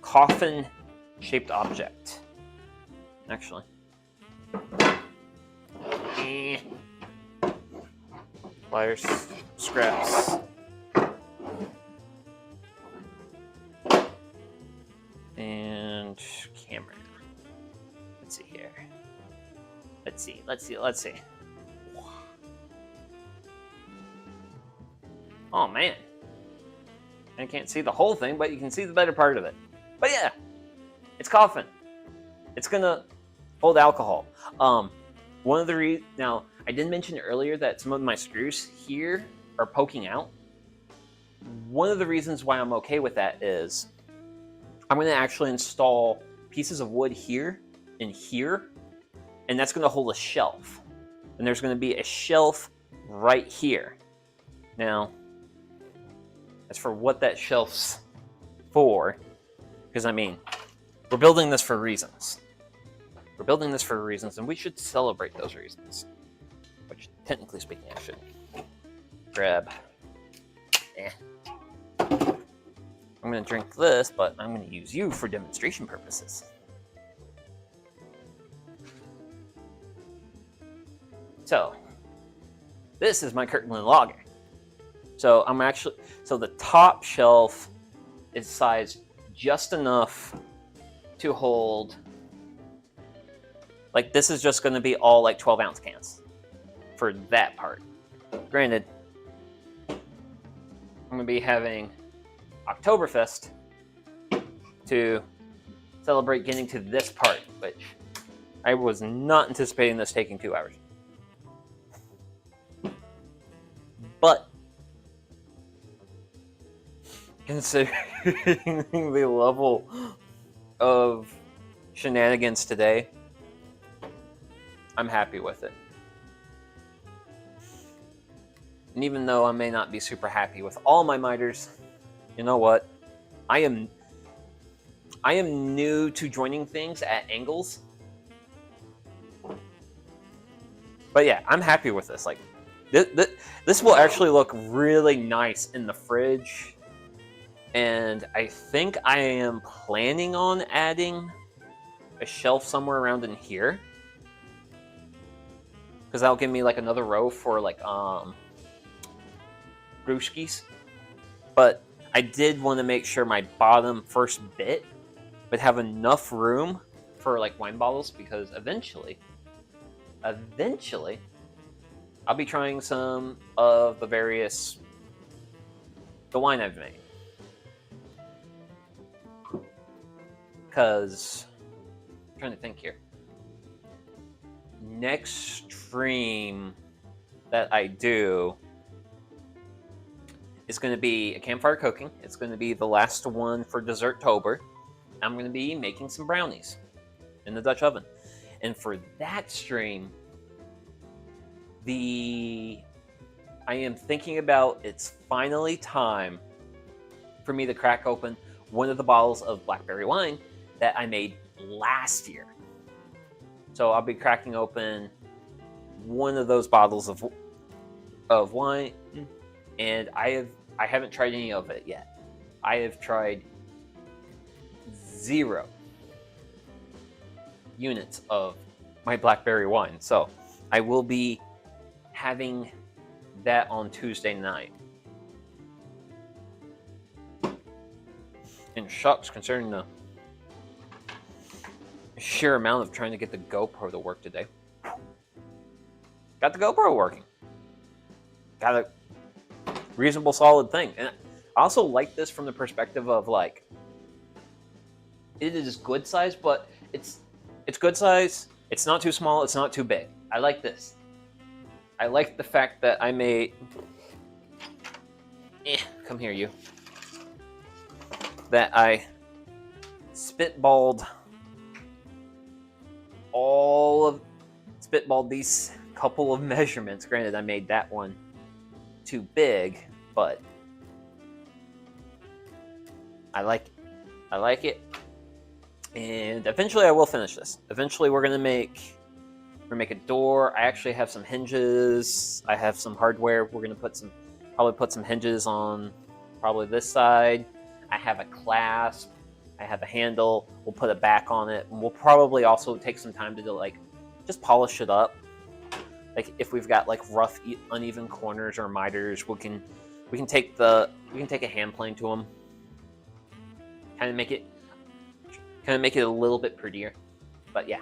A: Coffin-shaped object. Actually. Pliers, scraps. And camera. Let's see here. Let's see. Oh man. I can't see the whole thing, but you can see the better part of it. But yeah, it's Coffin. It's gonna hold alcohol. One of the now I did mention earlier that some of my screws here are poking out. One of the reasons why I'm okay with that is I'm going to actually install pieces of wood here and here, and that's going to hold a shelf. And there's going to be a shelf right here. Now, as for what that shelf's for, because I mean, we're building this for reasons. We're building this for reasons, and we should celebrate those reasons. Which, technically speaking, I should grab. I'm going to drink this, but I'm going to use you for demonstration purposes. So, this is my Kirkland Lager. So the top shelf is sized just enough to hold. Like, this is just going to be all like 12-ounce cans for that part. Granted, I'm going to be having Oktoberfest to celebrate getting to this part, which I was not anticipating this taking 2 hours. But considering the level of shenanigans today, I'm happy with it. And even though I may not be super happy with all my miters, you know what? I am new to joining things at angles. But yeah, I'm happy with this. Like, this will actually look really nice in the fridge. And I think I am planning on adding a shelf somewhere around in here. Because that'll give me like another row for like brewskis. But I did want to make sure my bottom first bit but have enough room for like wine bottles, because eventually I'll be trying some of the wine I've made. Because I'm trying to think here. Next stream that I do is going to be a campfire cooking. It's going to be the last one for Desserttober. I'm going to be making some brownies in the Dutch oven. And for that stream, I am thinking about, it's finally time for me to crack open one of the bottles of blackberry wine that I made last year. So I'll be cracking open one of those bottles of wine, and I haven't tried any of it yet. I have tried 0 units of my blackberry wine. So I will be having that on Tuesday night. And shucks, considering the sheer amount of trying to get the GoPro to work today. Got the GoPro working. Got a reasonable, solid thing. And I also like this from the perspective of, like, it is good size, but it's good size. It's not too small. It's not too big. I like this. I like the fact that I made... come here, you. That I spitballed these couple of measurements. Granted, I made that one too big, but I like it. And eventually I will finish this. Eventually we're gonna make a door. I actually have some hinges. I have some hardware. We're gonna probably put some hinges on probably this side. I have a clasp. I have a handle. We'll put a back on it. And we'll probably also take some time to do, like, just polish it up. Like, if we've got like rough, uneven corners or miters, we can take a hand plane to them. Kind of make it a little bit prettier. But yeah,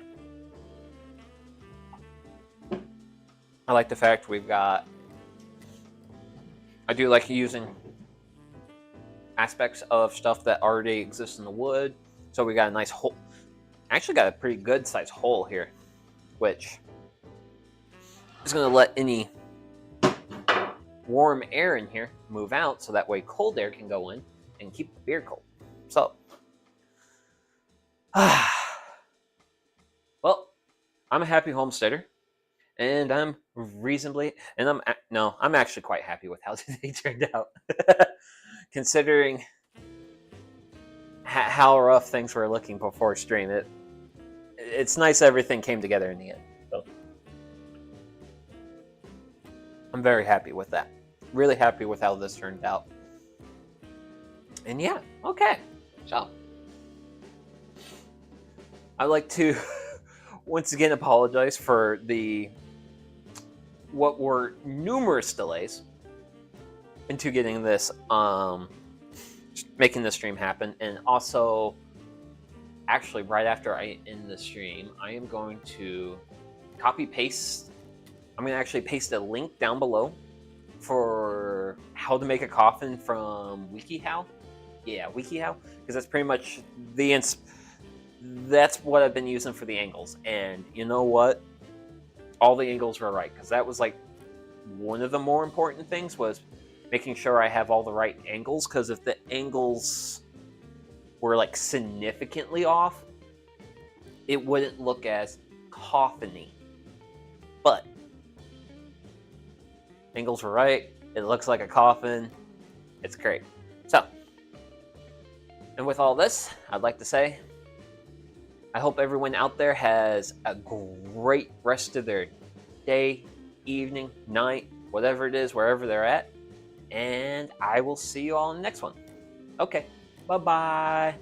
A: I like the fact I do like using aspects of stuff that already exists in the wood. So we got a nice hole. Actually got a pretty good sized hole here, which is going to let any warm air in here move out, so that way cold air can go in and keep the beer cold. So, well, I'm a happy homesteader, and I'm actually quite happy with how today turned out. Considering how rough things were looking before stream, it's nice everything came together in the end. So I'm very happy with that. Really happy with how this turned out. And yeah, okay. So I'd like to once again apologize for what were numerous delays into getting this, making the stream happen. And also, actually, right after I end the stream, I am going to paste a link down below for how to make a coffin from WikiHow. Yeah, WikiHow, because that's pretty much that's what I've been using for the angles. And you know what? All the angles were right, because that was like one of the more important things, was making sure I have all the right angles, because if the angles were like significantly off, it wouldn't look as coffin-y. But angles were right. It looks like a coffin. It's great. So, and with all this, I'd like to say, I hope everyone out there has a great rest of their day, evening, night, whatever it is, wherever they're at. And I will see you all in the next one. Okay, bye-bye.